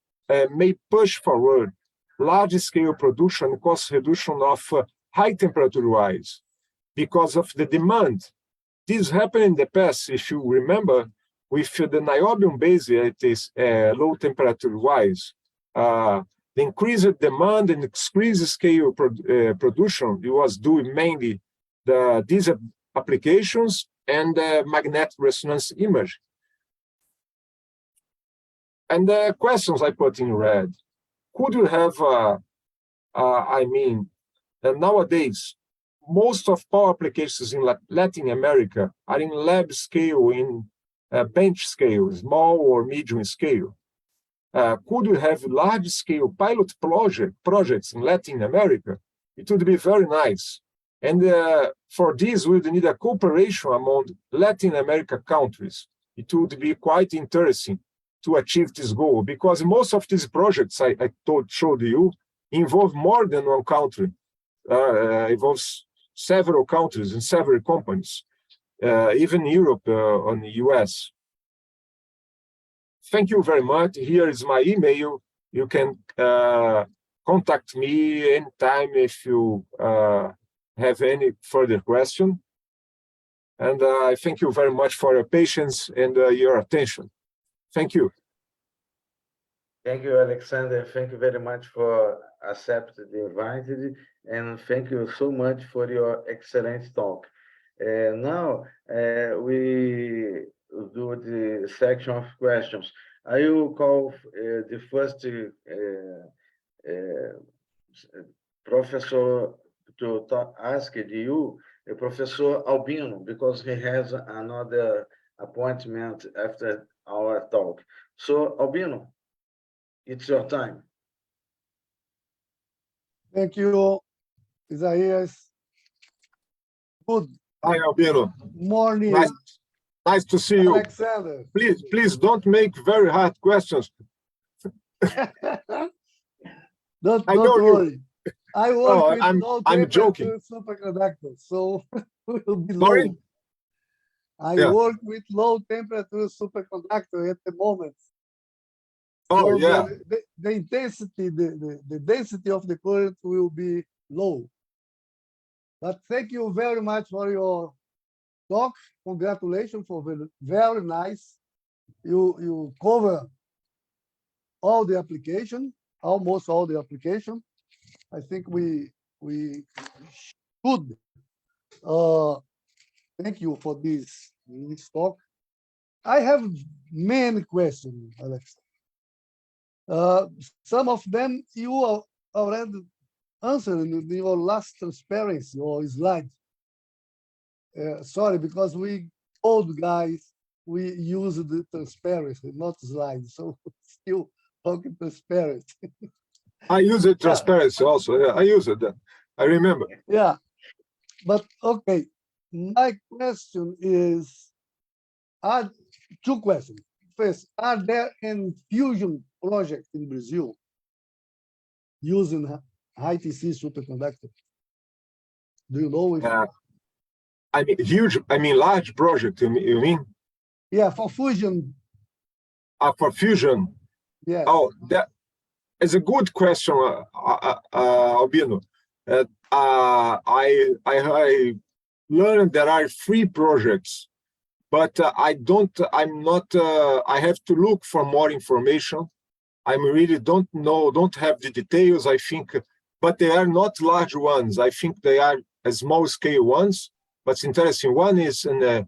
may push forward large-scale production and cost reduction of high temperature-wise because of the demand. This happened in the past, if you remember, with the niobium base, it is low temperature-wise. The increased demand and increased scale production, it was due mainly these applications and magnetic resonance image. And the questions I put in red. Could you have, nowadays, most of power applications in Latin America are in lab scale, in bench scale, small or medium scale. Could you have large-scale pilot projects in Latin America? It would be very nice. And for this, we would need a cooperation among Latin America countries. It would be quite interesting to achieve this goal, because most of these projects I showed you involve more than one country, involves several countries and several companies, even Europe and the US. Thank you very much. Here is my email. You can contact me anytime if you have any further question. And I thank you very much for your patience and your attention. Thank you. Thank you, Alexander. Thank you very much for accepting the invite, and thank you so much for your excellent talk. Now we do the section of questions. I will call the first professor to ask you, Professor Albino, because he has another appointment after our talk. So, Albino, it's your time. Thank you, Isaías. Good Hi, Albino. morning, Nice to see you. Alexander. Please don't make very hard questions. Don't I know worry. I work No, with low I'm joking. temperature superconductors, so will be Sorry? low. I Yeah. work with low temperature superconductor at the moment. Oh, So yeah. the intensity, the density of the current will be low. But thank you very much for your talk. Congratulations for very nice. You cover all the application, almost all the application. I think we should thank you for this talk. I have many questions, Alex. Some of them you already answered in your last transparency or slide. Sorry, because we old guys, we use the transparency, not slides, so still talking transparent. I use it transparency also. Yeah, I use it. I remember. Yeah, but okay. My question is, two questions. First, are there any fusion projects in Brazil using high TC superconductor? Do you know if? I mean, huge. I mean, large project. You mean? Yeah, for fusion. For fusion. Yeah. Oh, that is a good question, Albino. I learned there are 3 projects, but I have to look for more information. I really don't know, don't have the details, I think, but they are not large ones. I think they are small scale ones, but it's interesting. One is in the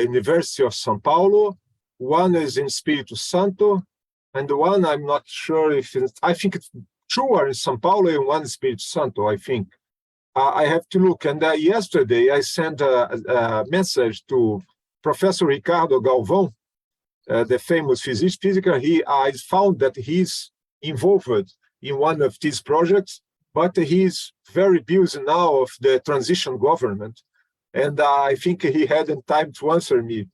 University of São Paulo, one is in Espírito Santo, and the one I'm not sure if it's, I think it's 2 are in São Paulo and 1 in Espírito Santo, I think. I have to look. And yesterday I sent a message to Professor Ricardo Galvão, the famous physician. I found that he's involved in one of these projects. but he's very busy now of the transition government, and I think he hadn't time to answer me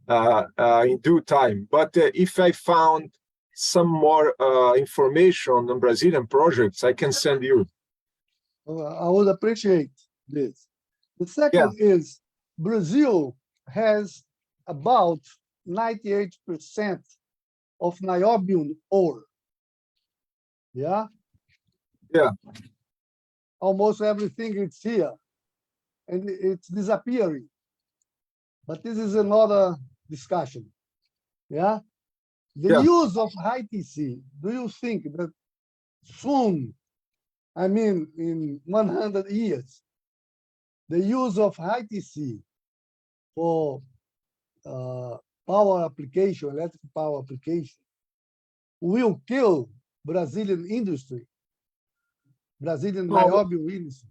in due time. But if I found some more information on Brazilian projects, I can send you. I would appreciate this. The second is Brazil has about 98% of niobium ore. Yeah? Yeah. Almost everything is here, and it's disappearing. But this is another discussion. Yeah? The use of high TC, do you think that soon, I mean, in 100 years, the use of high TC for power application, electric power application, will kill Brazilian industry, Brazilian niobium industry?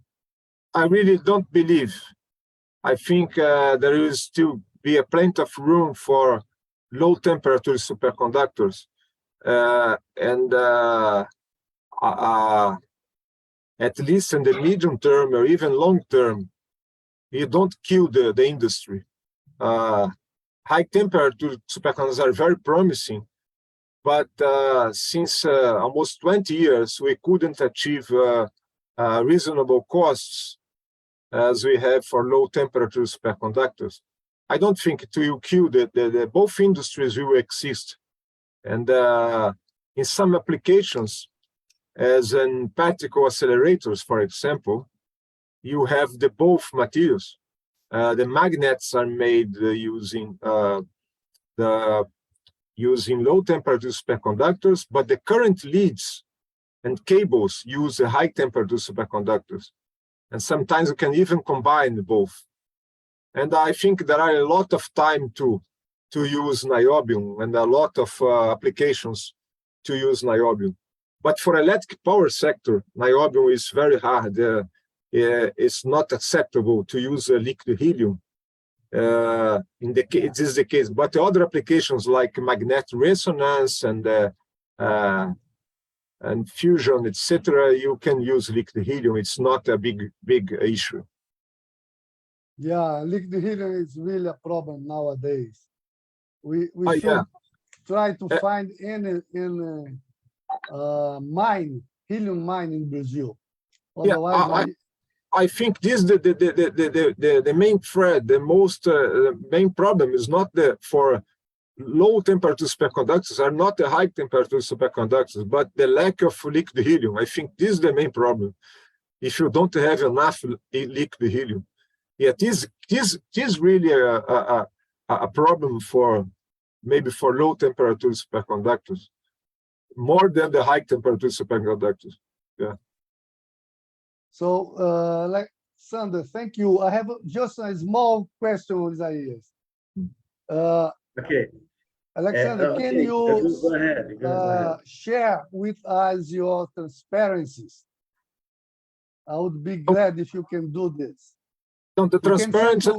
I really don't believe. I think there will still be a plenty of room for low temperature superconductors, and at least in the medium term or even long term, you don't kill the industry. High temperature superconductors are very promising, but since almost 20 years, we couldn't achieve reasonable costs as we have for low temperature superconductors. I don't think it will kill both industries will exist. And in some applications, as in particle accelerators, for example, you have the both materials. The magnets are made using using low temperature superconductors, but the current leads and cables use high temperature superconductors. And sometimes you can even combine both. And I think there are a lot of time to use niobium and a lot of applications to use niobium. But for electric power sector, niobium is very hard. It's not acceptable to use liquid helium. This is the case. But the other applications like magnetic resonance and fusion, etc., you can use liquid helium. It's not a big issue. Yeah, liquid helium is really a problem nowadays. We should try to find any helium mine in Brazil. Otherwise, I think this the main thread, the most main problem is not for low temperature superconductors are not the high temperature superconductors, but the lack of liquid helium. I think this is the main problem. If you don't have enough liquid helium, this is really a problem for maybe for low temperature superconductors, more than the high temperature superconductors. Yeah. So, Alexander, thank you. I have just a small question, Isaias. Okay. Alexander, can you go ahead. share with us your transparencies? I would be glad if you can do this. No, the transparency.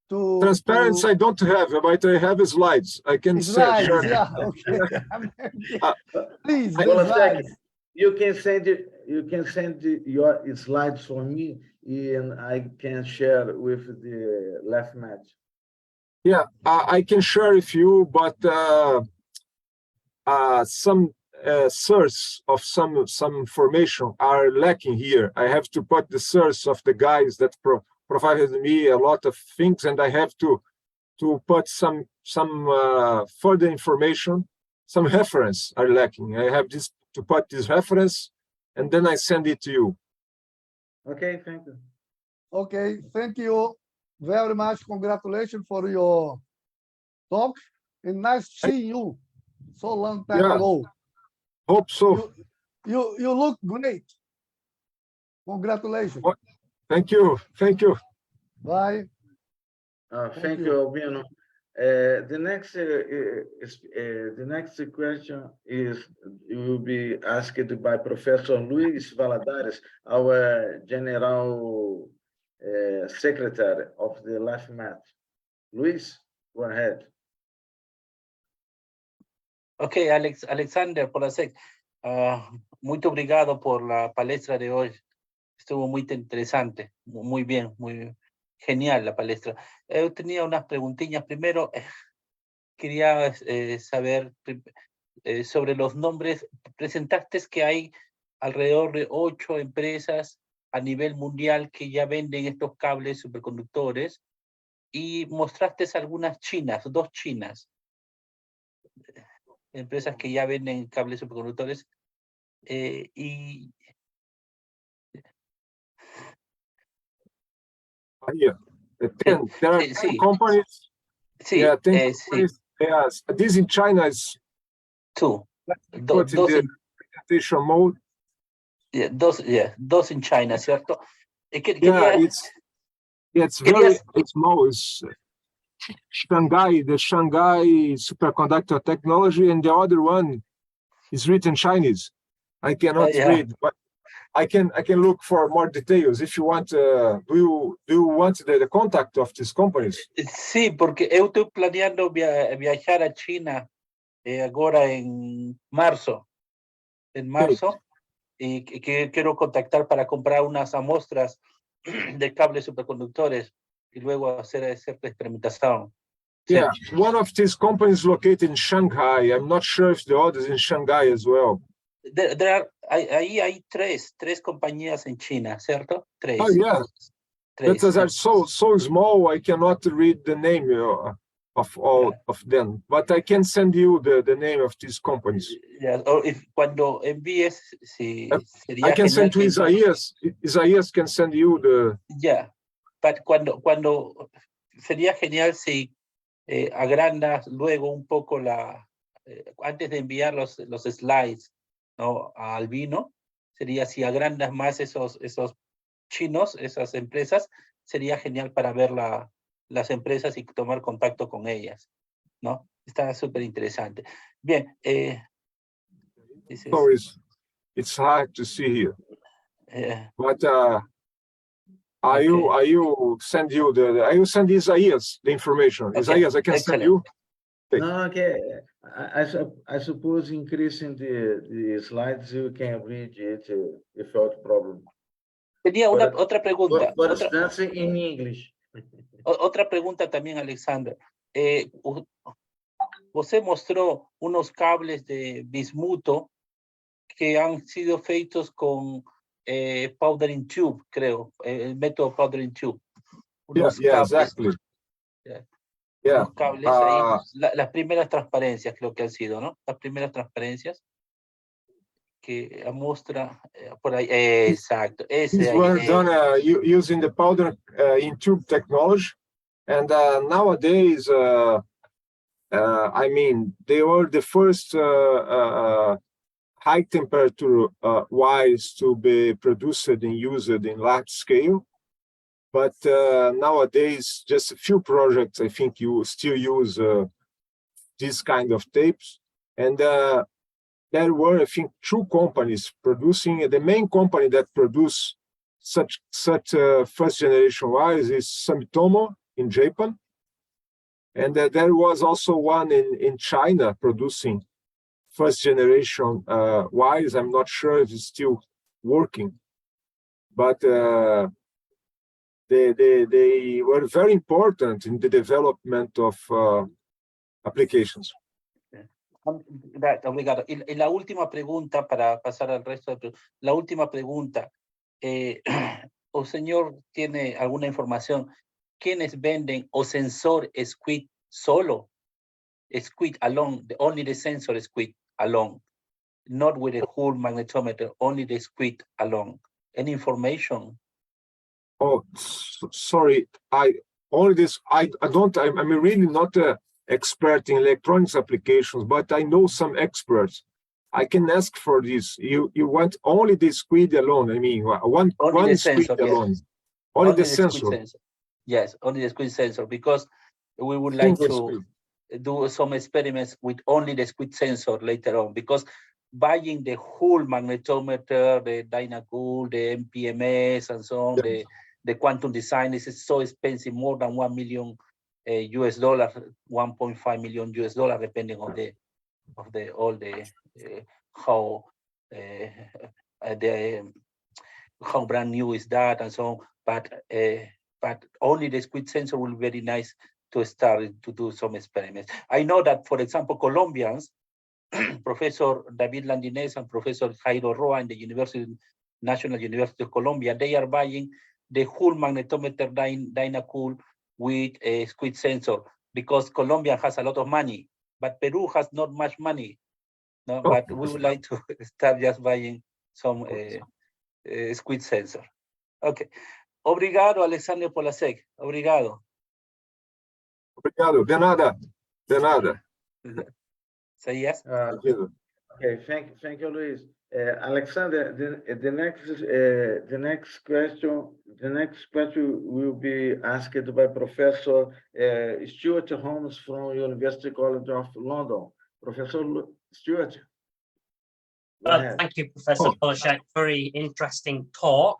Transparency I don't have, but I have slides. I can slides, share. Yeah, okay. Please, Polasek, you can send your slides for me, and I can share with the LAFMAT. Yeah, I can share with you, but some source of some information are lacking here. I have to put the source of the guys that provided me a lot of things, and I have to put some further information. Some reference are lacking. I have to put this reference, and then I send it to you. Okay, thank you. Okay, thank you very much. Congratulations for your talk, and nice seeing you so long time ago. Hope so. You look great. Congratulations. Thank you. Thank you. Bye. Thank you, Albino. The next question will be asked by Professor Luis Valadares, our General Secretary of the LAFMAT. Luis, go ahead. Okay, Alexander Polasek, muito obrigado por la palestra de hoy. Estuvo muy interesante, muy bien, muy genial la palestra. Yo tenía unas preguntillas. Primero, quería saber sobre los nombres. Presentaste que hay alrededor de 8 empresas a nivel mundial que ya venden estos cables superconductores y mostraste algunas chinas, 2 chinas, empresas que ya venden cables superconductores y Here, there are 10 sí, companies. sí, Yeah, 10 sí, companies. Yes, this in China is 2, put in the presentation mode. dos en China, ¿cierto? Yeah, it's very small. It's Shanghai, the Shanghai superconductor technology, and the other one is written Chinese. I cannot read, but I can look for more details if you want. Do you want the contact of these companies? Sí, porque eu estou planeando viajar a China agora en marzo. Y que quiero contactar para comprar unas muestras de cables superconductores y luego hacer esa experimentación. Yeah, one of these companies located in Shanghai. I'm not sure if the other is in Shanghai as well. Ahí hay tres compañías en China, ¿cierto? 3. Oh yeah, but as are so small, I cannot read the name of all of them. But I can send you the name of these companies. Yeah, cuando envíes, sería I can send to genial Isaías. Isaías can send you the. Yeah, but cuando sería genial si agrandas luego un poco antes de enviar los slides, ¿no? A Albino, sería si agrandas más esos chinos, esas empresas, sería genial para ver las empresas y tomar contacto con ellas, ¿no? Está súper interesante. Bien. So it's hard to see here. But I will send you I will send Isaías the information. Okay. Isaías, I can Excellent. send you. Okay. No, okay. I suppose increasing the slides, you can read it without problem. Tenía otra pregunta. For instance, in English. Otra pregunta también, Alexander. Usted mostró unos cables de bismuto que han sido feitos con powdering tube, creo, el método powdering tube. Unos cables, exactly. Unos cables ahí, las primeras transparencias creo que han sido, ¿no? Las primeras transparencias que muestra por ahí, exacto. These were done using the powder in tube technology, and nowadays, I mean, they were the first high temperature wires to be produced and used in large scale. But nowadays, just a few projects, I think, you still use this kind of tapes. And there were, I think, 2 companies producing. The main company that produce such first generation wires is Sumitomo in Japan. And there was also one in China producing first generation wires. I'm not sure if it's still working, but they were very important in the development of applications. Obrigado. Y la última pregunta, para pasar al resto de la última pregunta, o señor tiene alguna información, ¿quiénes venden o sensor squid solo? Squid alone, only the sensor squid alone, not with a whole magnetometer, only the squid alone. Any information? Oh, sorry. I'm really not an expert in electronics applications, but I know some experts. I can ask for this. You want only the squid alone? I mean, one squid sensor, alone. Yes. Only the sensor. Yes, only the squid sensor, because we would like to do some experiments with only the squid sensor later on, because buying the whole magnetometer, the Dynacool, the MPMS, and so on, the quantum design is so expensive, more than $1 million US, $1.5 million US, depending on how how brand new is that and so on. But only the squid sensor will be very nice to start to do some experiments. I know that, for example, Colombians, Professor David Landinés and Professor Jairo Roa in the National University of Colombia, they are buying the whole magnetometer Dynacool with a squid sensor, because Colombia has a lot of money, but Peru has not much money. No, but we would like to start just buying some squid sensor. Okay. Obrigado, Alexander Polasek. Obrigado. Obrigado. De nada. De nada. Say yes. Okay, thank you, Luis. Alexander, the next question will be asked by Professor Stuart Holmes from University College of London. Professor Stuart. Thank you, Professor Polasek. Very interesting talk.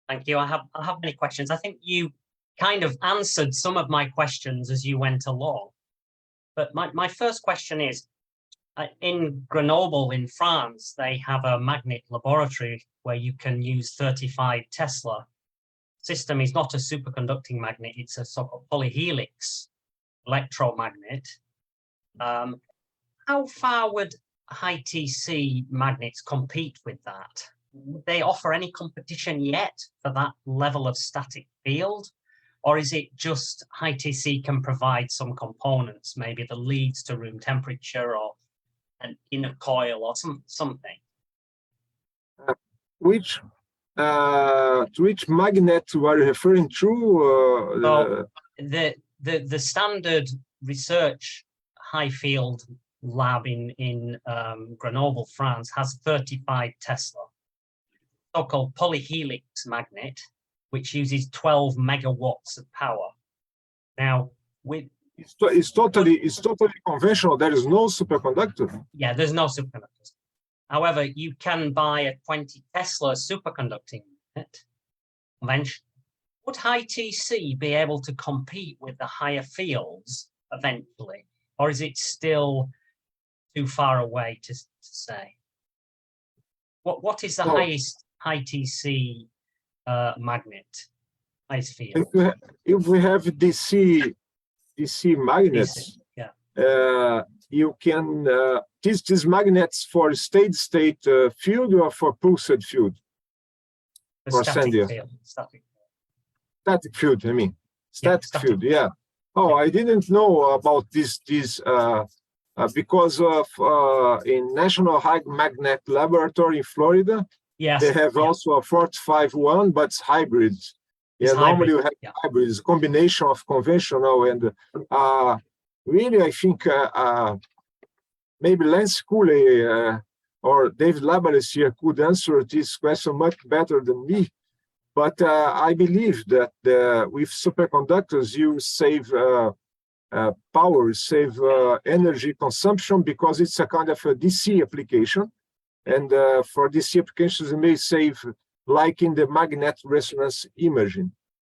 Thank you. I have many questions. I think you kind of answered some of my questions as you went along. But my first question is, in Grenoble in France, they have a magnet laboratory where you can use 35 Tesla. System is not a superconducting magnet, it's a so-called polyhelix electromagnet. How far would high TC magnets compete with that? Would they offer any competition yet for that level of static field? Or is it just high TC can provide some components, maybe the leads to room temperature or an inner coil or something? Which magnet you are referring to? The standard research high field lab in Grenoble, France, has 35 Tesla, so-called polyhelix magnet, which uses 12 megawatts of power. Now, it's totally conventional. There is no superconductor. Yeah, there's no superconductors. However, you can buy a 20 Tesla superconducting magnet conventional. Would high TC be able to compete with the higher fields eventually, or is it still too far away to say? What is the highest high TC magnet, highest field? If we have DC magnets, yeah. You can these magnets for state field or for pulsed field? For static field. Static field, I mean. Static field, yeah. Oh, I didn't know about this because of in National High Magnet Laboratory in Florida, yes, they have also a 45-1, but it's hybrid. Yeah, normally you have hybrids, combination of conventional and really, I think maybe Lance Cooley or David Labares here could answer this question much better than me. But I believe that with superconductors, you save power, save energy consumption, because it's a kind of a DC application. And for DC applications, you may save, like in the magnet resonance imaging.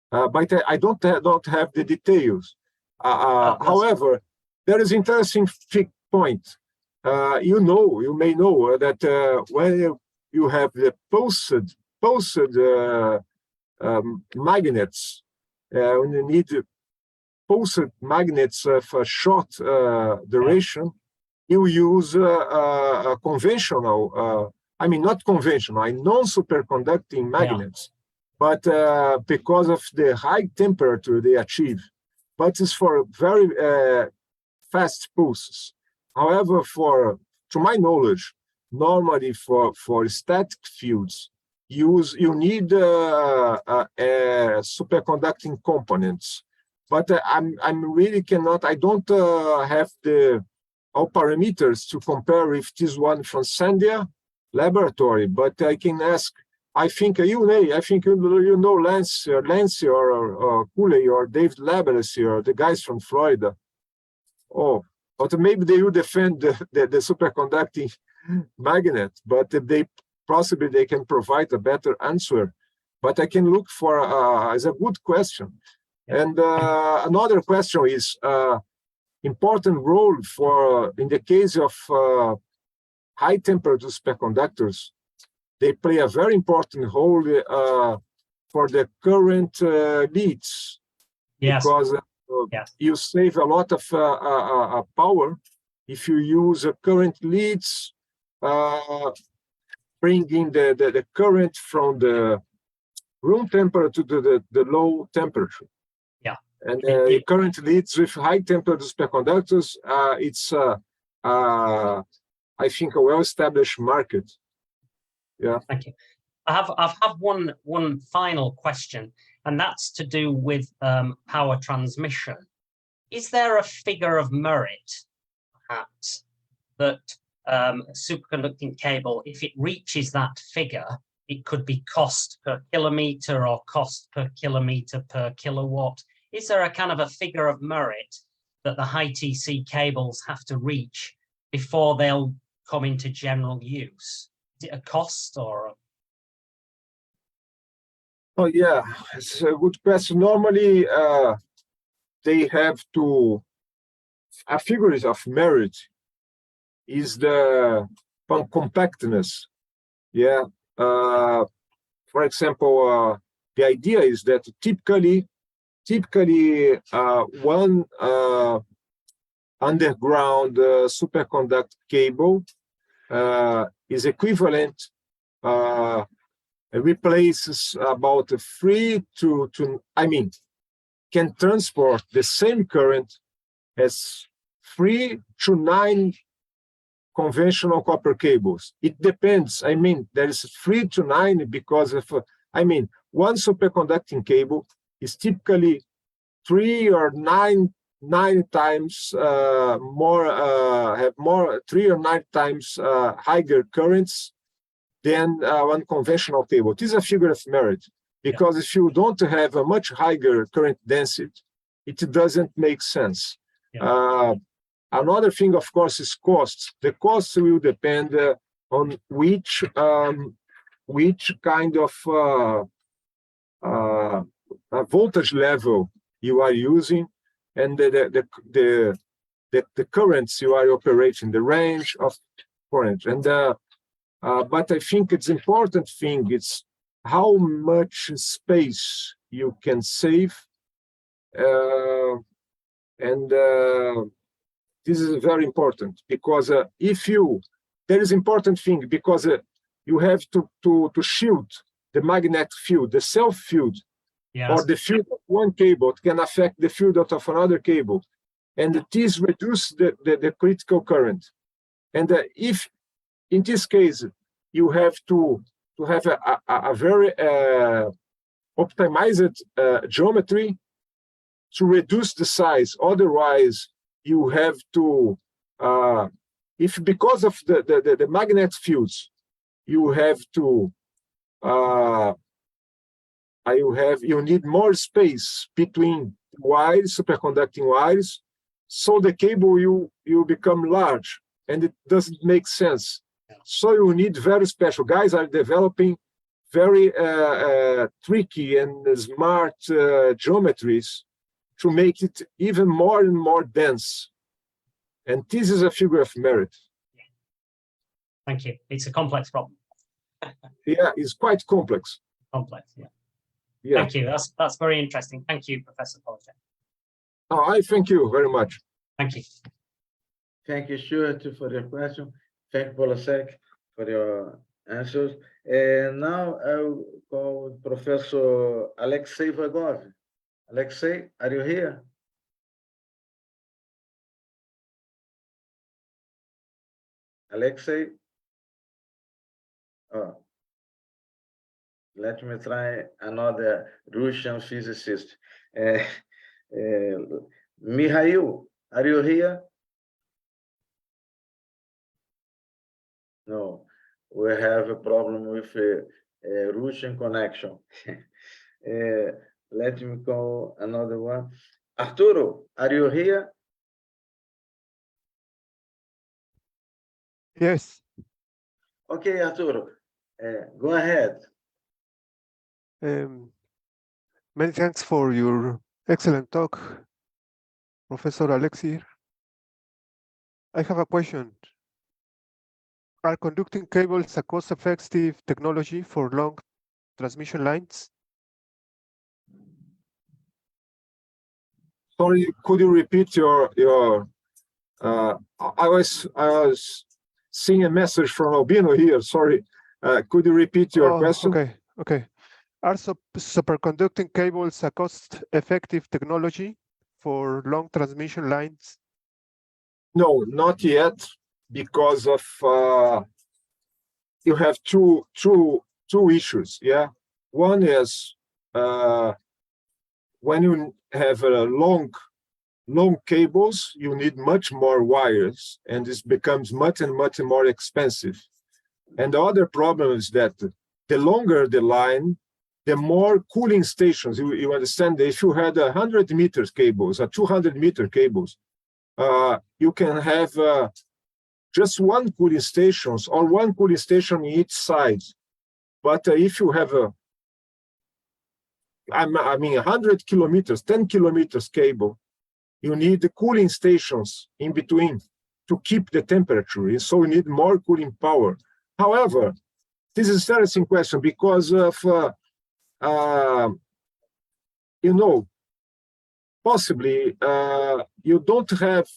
But I don't have the details. However, there is an interesting point. You may know that when you have the pulsed magnets, when you need pulsed magnets of a short duration, you use a conventional, I mean, not conventional, non-superconducting magnets, but because of the high temperature they achieve. But it's for very fast pulses. However, to my knowledge, normally for static fields, you need superconducting components. But I'm really cannot. I don't have all parameters to compare with this one from Sandia Laboratory. But I can ask. I think you know Lance or Cooley or David Labares or the guys from Florida. Oh, but maybe they will defend the superconducting magnet, but they can provide a better answer. But I can look for as a good question. And another question is important role for in the case of high temperature superconductors, they play a very important role for the current needs. Yes. Because you save a lot of power if you use current leads, bringing the current from the room temperature to the low temperature. Yeah. And current leads with high temperature superconductors, it's I think a well-established market. Yeah. Thank you. I've one final question, and that's to do with power transmission. Is there a figure of merit, perhaps, that a superconducting cable, if it reaches that figure, it could be cost per kilometer or cost per kilometer per kilowatt? Is there a kind of a figure of merit that the high TC cables have to reach before they'll come into general use? Is it a cost or? Oh yeah, it's a good question. Normally, they have to. A figure of merit is the compactness. Yeah. For example, the idea is that typically one underground superconducting cable is equivalent. Replaces about 3 to can transport the same current as 3 to 9 conventional copper cables. It depends. There is 3 to 9 because of one superconducting cable is typically 3 or 9 times more 3 or 9 times higher currents than one conventional cable. This is a figure of merit, because if you don't have a much higher current density, it doesn't make sense. Another thing, of course, is costs. The costs will depend on which kind of voltage level you are using, and the currents you are operating, the range of current. And but I think it's important thing, it's how much space you can save. This is very important, because there is important thing, because you have to shield the magnetic field, the self field, or the field of one cable can affect the field of another cable, and this reduce the critical current. And if in this case you have to have a very optimized geometry to reduce the size, otherwise you have to, if because of the magnet fields, you have to, you need more space between wires, superconducting wires, so the cable you become large, and it doesn't make sense. So you need very special. Guys are developing very tricky and smart geometries to make it even more and more dense. And this is a figure of merit. Thank you. It's a complex problem. Yeah, it's quite complex. Complex, yeah. Yeah. Thank you. That's very interesting. Thank you, Professor Polasek. Oh, I thank you very much. Thank you. Thank you, Stuart, for your question. Thank you, Polasek, for your answers. And now I'll call Professor Alexei Vagov. Alexei, are you here? Alexei? Oh. Let me try another Russian physicist. Mikhail, are you here? No, we have a problem with a Russian connection. Let me call another one. Arturo, are you here? Yes. Okay, Arturo, go ahead. Many thanks for your excellent talk, Professor Alexei. I have a question. Are conducting cables a cost-effective technology for long transmission lines? Sorry, could you repeat your? I was seeing a message from Albino here. Sorry, could you repeat your question? Okay. Are superconducting cables a cost-effective technology for long transmission lines? No, not yet, because of you have two issues. Yeah, one is when you have long cables, you need much more wires, and this becomes much more expensive. And the other problem is that the longer the line, the more cooling stations. You understand that if you had 100 meters cables or 200-meter cables, you can have just one cooling stations or one cooling station in each side. But if you have 100 kilometers, 10 kilometers cable, you need the cooling stations in between to keep the temperature. So you need more cooling power. However, this is an interesting question because of, possibly you don't have,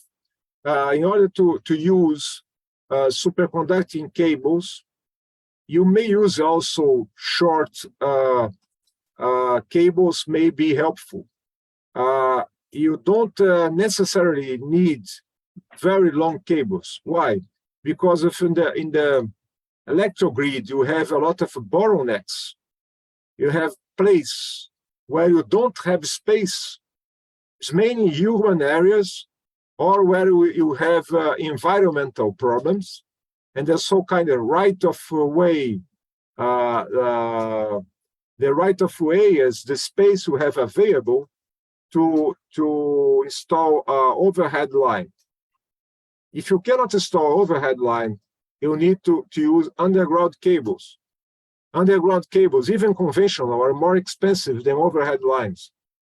in order to use superconducting cables, you may use also short cables may be helpful. You don't necessarily need very long cables. Why? Because if in the electrogrid you have a lot of bottlenecks, you have places where you don't have space. It's mainly urban areas or where you have environmental problems, and there's so kind of right of way. The right of way is the space you have available to install overhead line. If you cannot install overhead line, you need to use underground cables. Underground cables, even conventional, are more expensive than overhead lines.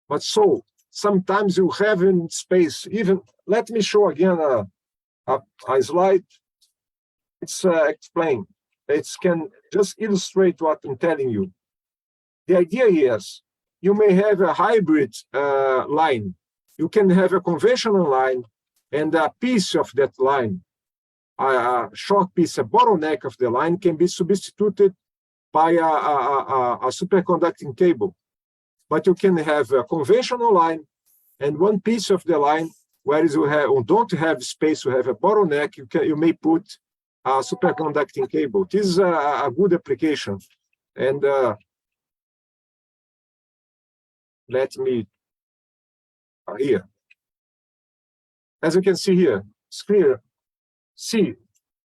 But so sometimes you have in space. Even let me show again a slide. It's explain. It can just illustrate what I'm telling you. The idea is you may have a hybrid line. You can have a conventional line and a piece of that line, a short piece, a bottleneck of the line can be substituted by a superconducting cable. But you can have a conventional line and one piece of the line, whereas you don't have space to have a bottleneck, you may put a superconducting cable. This is a good application. And let me here. As you can see here, it's clear. See,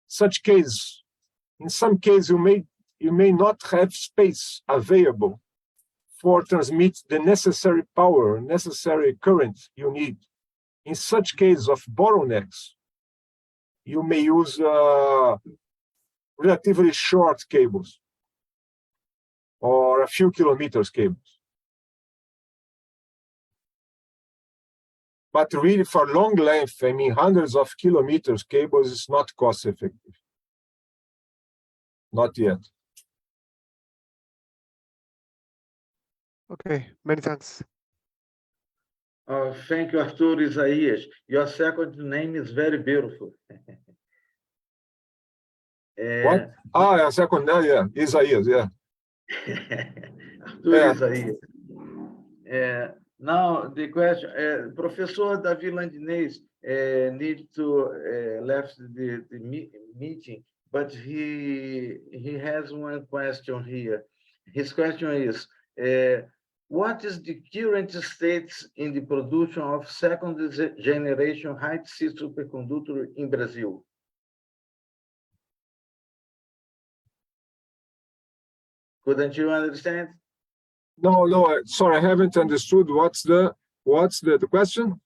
such case, in some cases you may not have space available for transmit the necessary power, necessary current you need. In such case of bottlenecks, you may use relatively short cables or a few kilometers cables. But really for long length, hundreds of kilometers cables is not cost effective. Not yet. Okay, many thanks. Thank you, Arthur Isaías. Your second name is very beautiful. What? Yeah, second name, yeah, Isaías, yeah. Arthur Isaías. Now the question, Professor Davi Landinez needs to left the meeting, but he has one question here. His question is, what is the current status in the production of second generation high-C superconductor in Brazil? Couldn't you understand? No, sorry, I haven't understood. What's the question?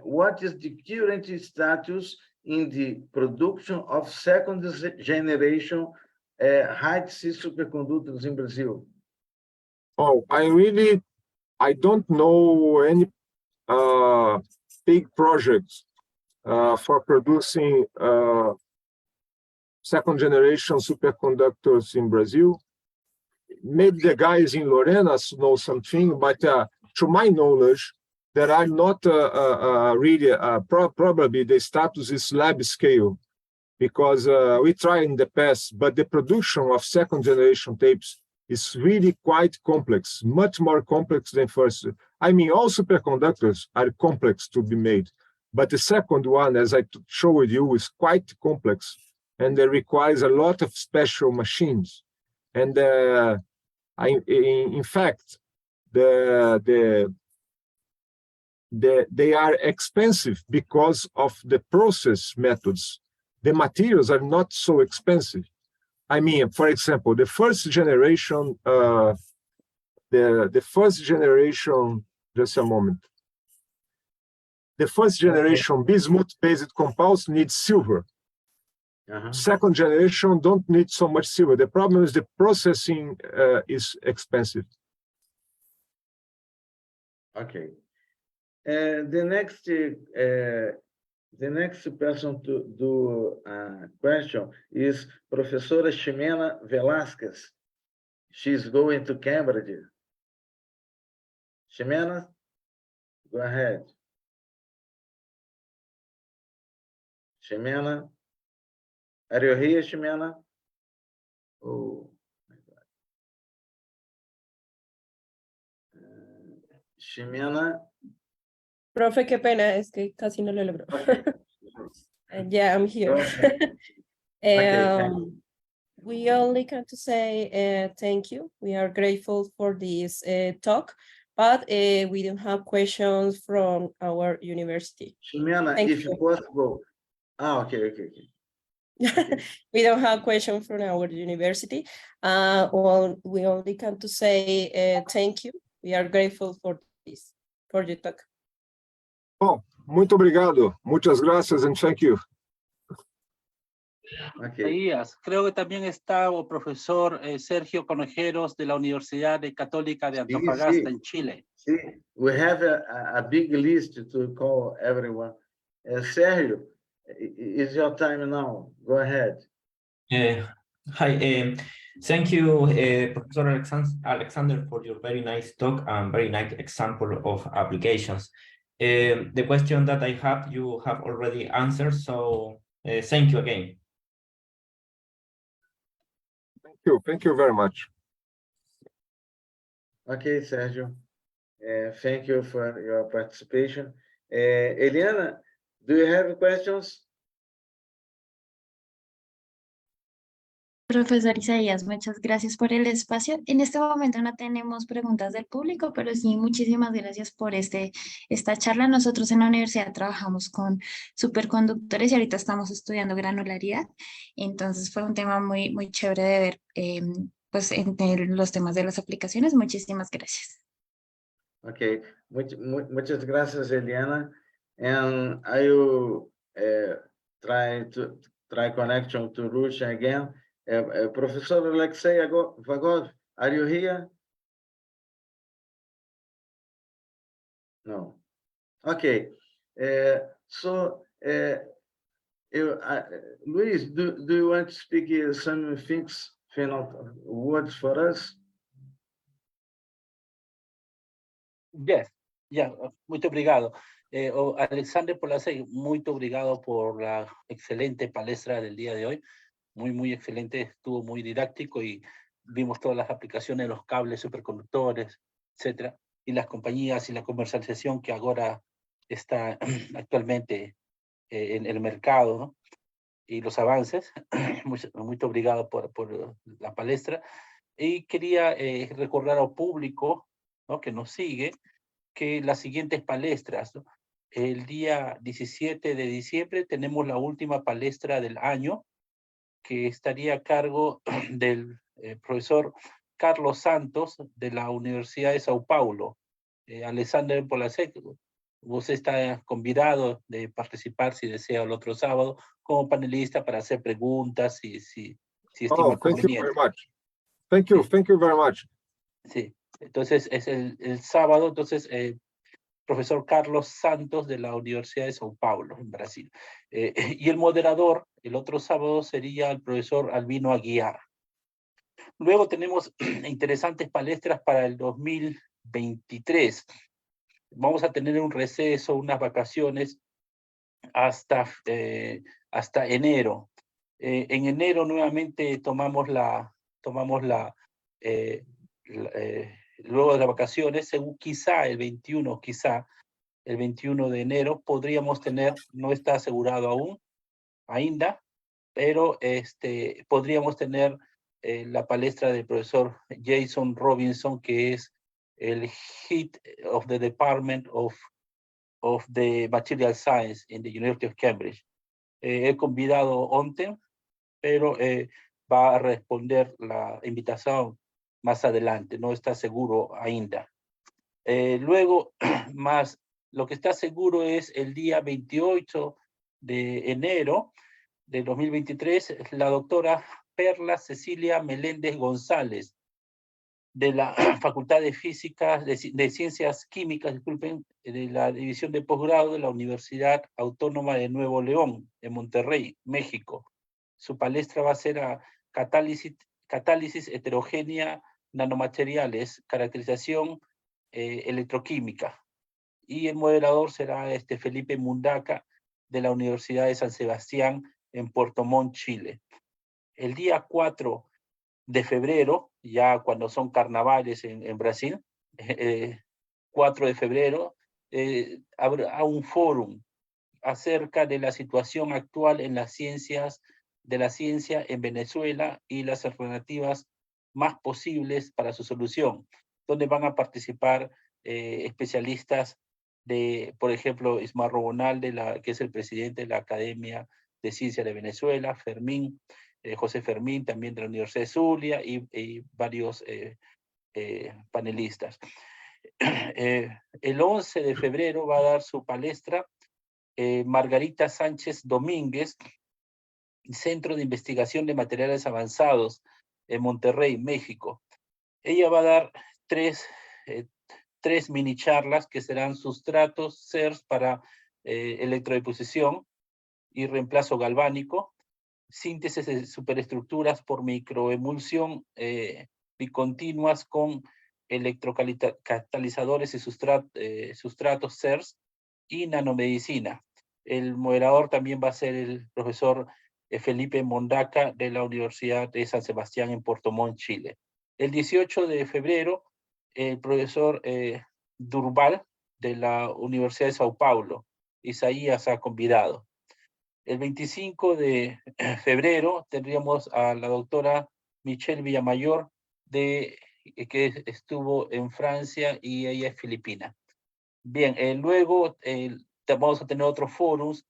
What is the current status in the production of second generation high-C superconductors in Brazil? Oh, I don't know any big projects for producing second generation superconductors in Brazil. Maybe the guys in Lorena know something, but to my knowledge, there are not really, probably the status is lab scale, because we tried in the past, but the production of second generation tapes is really quite complex, much more complex than first. I mean, all superconductors are complex to be made, but the second one, as I showed you, is quite complex, and it requires a lot of special machines. And in fact, they are expensive because of the process methods. The materials are not so expensive. I mean, for example, the first generation, just a moment. The first generation bismuth-based compounds need silver. Second generation don't need so much silver. The problem is the processing is expensive. Okay. The next person to do a question is Professora Ximena Velasquez. She's going to Cambridge. Ximena, go ahead. Ximena, are you here, Ximena? Oh, my God. Ximena. Profe, qué pena, es que casi no lo logro. Yeah, I'm here. Okay. We only can to say thank you. We are grateful for this talk, but we don't have questions from our university. Ximena, Thank if you. possible. Okay. We don't have questions from our university. We only can to say thank you. We are grateful for this, for your talk. Bom, muito obrigado. Muchas gracias and thank you. Okay. Creo que también está el profesor Sergio Conejeros de la Universidad Católica de Antofagasta en Chile. See, we have a big list to call everyone. Sergio, it's your time now. Go ahead. Hi, thank you, Professor Alexander, for your very nice talk and very nice example of applications. The question that I have, you have already answered, so thank you again. Thank you very much. Okay, Sergio. Thank you for your participation. Eliana, do you have questions? Profesor Isaías, muchas gracias por el espacio. En este momento no tenemos preguntas del público, pero sí muchísimas gracias por esta charla. Nosotros en la universidad trabajamos con superconductores y ahorita estamos estudiando granularidad. Entonces fue un tema muy, muy chévere de ver pues, en los temas de las aplicaciones. Muchísimas gracias. Okay, muchas gracias, Eliana. And I will try connection to Russia again. Professor Alexei Vagov, are you here? No. Okay. Luis, do you want to speak some things, final words for us? Yes, muito obrigado. Alexander Polasek, muito obrigado por la excelente palestra del día de hoy. Muy excelente, estuvo muy didáctico y vimos todas las aplicaciones de los cables, superconductores, etcétera, y las compañías y la comercialización que ahora está actualmente en el mercado, ¿no? Y los avances. Muy obrigado por la palestra. Y quería recordar al público, ¿no?, que nos sigue, que las siguientes palestras, ¿no? El día 17 de diciembre tenemos la última palestra del año, que estaría a cargo del profesor Carlos Santos de la Universidad de Sao Paulo. Alexander Polasek, usted está convidado de participar si desea el otro sábado como panelista para hacer preguntas si estima Thank you very conveniente. much. Thank you very much. Sí, entonces es el sábado, entonces profesor Carlos Santos de la Universidad de São Paulo, en Brasil. Y el moderador, el otro sábado, sería el profesor Albino Aguiar. Luego tenemos interesantes palestras para el 2023. Vamos a tener un receso, unas vacaciones hasta enero. En enero nuevamente tomamos luego de las vacaciones, según quizá el 21 de enero, podríamos tener, no está asegurado aún, ainda, pero podríamos tener la palestra del profesor Jason Robinson, que es el Head of the Department of the Material Science in the University of Cambridge. He convidado ontem, pero va a responder la invitación más adelante, no está seguro ainda. Luego, lo que está seguro es el día 28 de enero de 2023, la doctora Perla Cecilia Meléndez González, de la Facultad de Física, de Ciencias Químicas, disculpen, de la División de Posgrado de la Universidad Autónoma de Nuevo León, en Monterrey, México. Su palestra va a ser a catálisis heterogénea nanomateriales, caracterización electroquímica. Y el moderador será Felipe Mundaca, de la Universidad de San Sebastián, en Puerto Montt, Chile. El día 4 de febrero, ya cuando son carnavales en Brasil, 4 de febrero, habrá un fórum acerca de la situación actual en las ciencias, de la ciencia en Venezuela y las alternativas más posibles para su solución, donde van a participar especialistas de, por ejemplo, Ismar Robonal, que es el presidente de la Academia de Ciencia de Venezuela, Fermín, José Fermín, también de la Universidad de Zulia, y varios panelistas. El 11 de febrero va a dar su palestra Margarita Sánchez Domínguez, Centro de Investigación de Materiales Avanzados, en Monterrey, México. Ella va a dar tres mini charlas que serán sustratos, CERS para electrodeposición y reemplazo galvánico, síntesis de superestructuras por microemulsión bicontinuas con electrocatalizadores y sustratos CERS, y nanomedicina. El moderador también va a ser el profesor Felipe Mondaca, de la Universidad de San Sebastián, en Puerto Montt, Chile. El 18 de febrero, el profesor Durbal, de la Universidad de Sao Paulo, Isaías, ha convidado. El 25 de febrero tendríamos a la doctora Michelle Villamayor, que estuvo en Francia, y ella es filipina. Bien, luego vamos a tener otros foros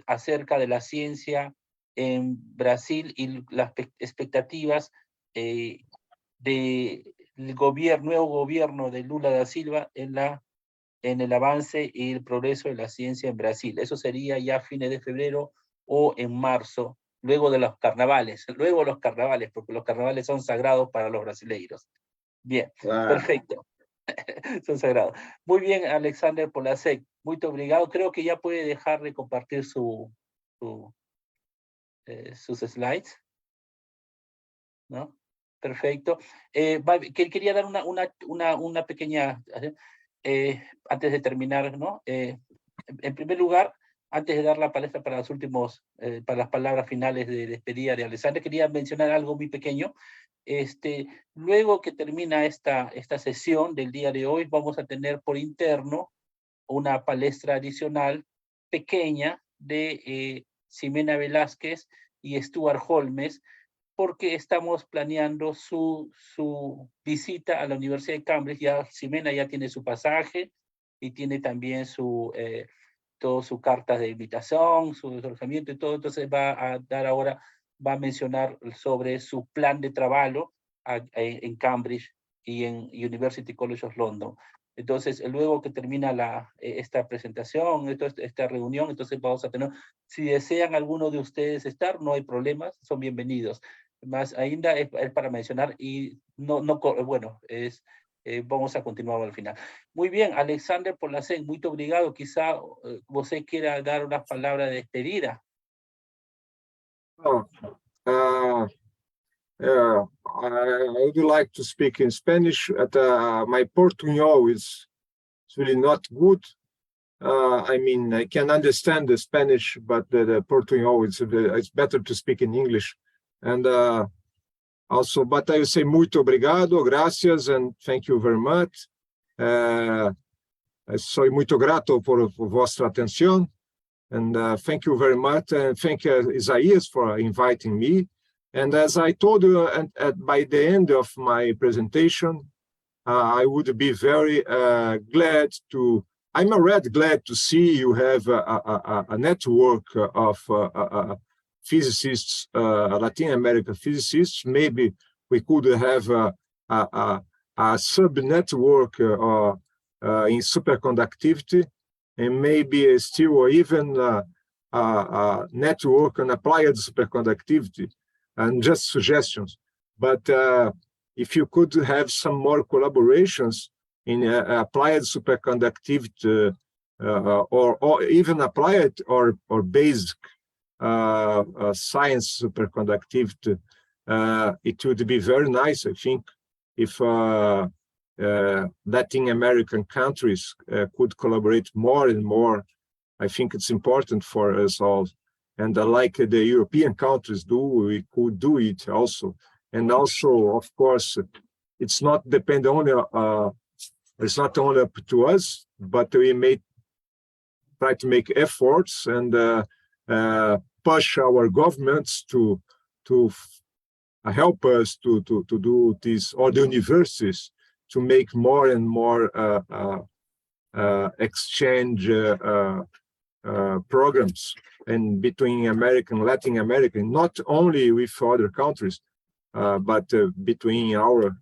acerca de la ciencia en Brasil y las expectativas del nuevo gobierno de Lula da Silva en el avance y el progreso de la ciencia en Brasil. Eso sería ya a fines de febrero o en marzo, luego de los carnavales. Luego los carnavales, porque los carnavales son sagrados para los brasileiros. Bien, Claro. Perfecto. Son sagrados. Muy bien, Alexander Polasek. Muy obrigado. Creo que ya puede dejar de compartir sus slides, ¿no? Perfecto. Quería dar una pequeña, antes de terminar, ¿no? En primer lugar, antes de dar la palestra para los últimos, para las palabras finales de despedida de Alexander, quería mencionar algo muy pequeño. Luego que termina esta sesión del día de hoy, vamos a tener por interno una palestra adicional pequeña de Ximena Velázquez y Stuart Holmes, porque estamos planeando su visita a la Universidad de Cambridge. Ya Ximena ya tiene su pasaje y tiene también toda su carta de invitación, su alojamiento y todo. Entonces va a mencionar sobre su plan de trabajo en Cambridge y en University College of London. Entonces, luego que termina esta presentación, esta reunión, entonces vamos a tener, si desean alguno de ustedes estar, no hay problemas, son bienvenidos. Más ainda es para mencionar, y bueno, es vamos a continuar al final. Muy bien, Alexander Polasek, muito obrigado. Quizá você queira dar unas palabras de despedida. I would like to speak in Spanish. My Portuñol is really not good. I mean, I can understand the Spanish, but the Portuñol, it's better to speak in English. And also, but I would say muito obrigado, gracias, and thank you very much. Soy muito grato por vuestra atención. And thank you very much. And thank Isaías for inviting me. And as I told you by the end of my presentation, I would be very glad to, I'm already glad to see you have a network of physicists, Latin American physicists. Maybe we could have a sub-network in superconductivity, and maybe still or even a network on applied superconductivity, and just suggestions. But if you could have some more collaborations in applied superconductivity or even applied or basic science superconductivity, it would be very nice, I think, if Latin American countries could collaborate more and more. I think it's important for us all. And like the European countries do, we could do it also. And also, of course, it's not dependent only, it's not only up to us, but we may try to make efforts and push our governments to help us to do this, or the universities to make more and more exchange programs and between American, Latin American, not only with other countries, but between our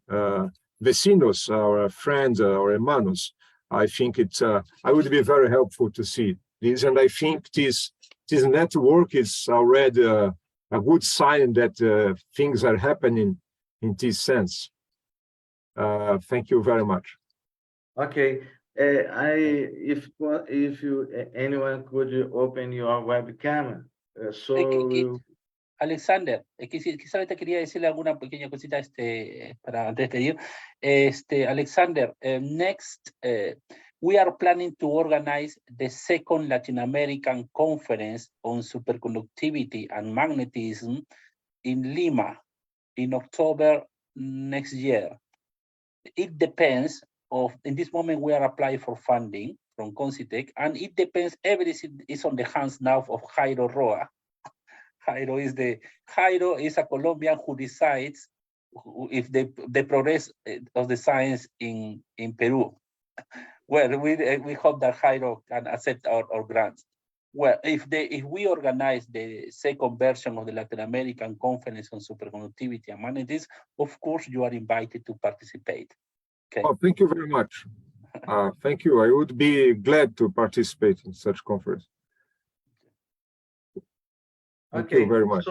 vecinos, our friends, our hermanos. I think it's, I would be very helpful to see this, and I think this network is already a good sign that things are happening in this sense. Thank you very much. Okay. If anyone could open your webcam, Alexander, quizá te quería decirle alguna pequeña cosita para antes de despedir. Alexander, next, we are planning to organize the second Latin American conference on superconductivity and magnetism in Lima in October next year. It depends in this moment we are applying for funding from Concitec, and it depends, everything is on the hands now of Jairo Roa. Jairo is a Colombian who decides if the progress of the science in Peru. Well, we hope that Jairo can accept our grants. Well, if we organize the second version of the Latin American Conference on Superconductivity and Magnetism, of course you are invited to participate. Okay. Oh, thank you very much. Thank you. I would be glad to participate in such conference. Thank you very much.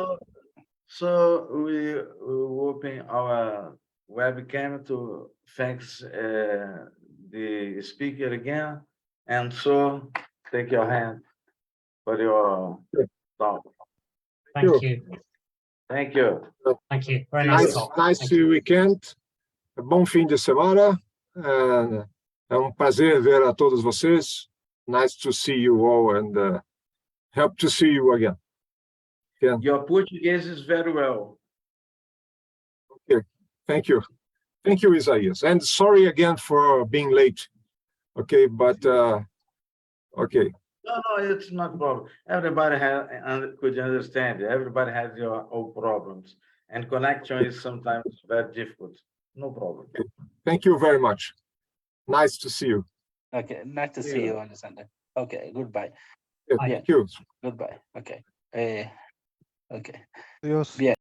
So we open our webcam to thanks the speaker again, and so take your hand for your talk. Thank you. Thank you. Thank you. Very nice talk. Nice weekend. Bom fim de semana. É prazer ver a todos vocês. Nice to see you all and hope to see you again. Your Portuguese is very well. Okay, thank you. Thank you, Isaías. And sorry again for being late. Okay, but okay. No, it's not a problem. Everybody could understand. Everybody has your own problems, and connection is sometimes very difficult. No problem. Okay. Thank you very much. Nice to see you. Okay, nice to see you, Alexander. Okay, goodbye. Thank you. Goodbye. Okay. Okay. Adiós. Bien.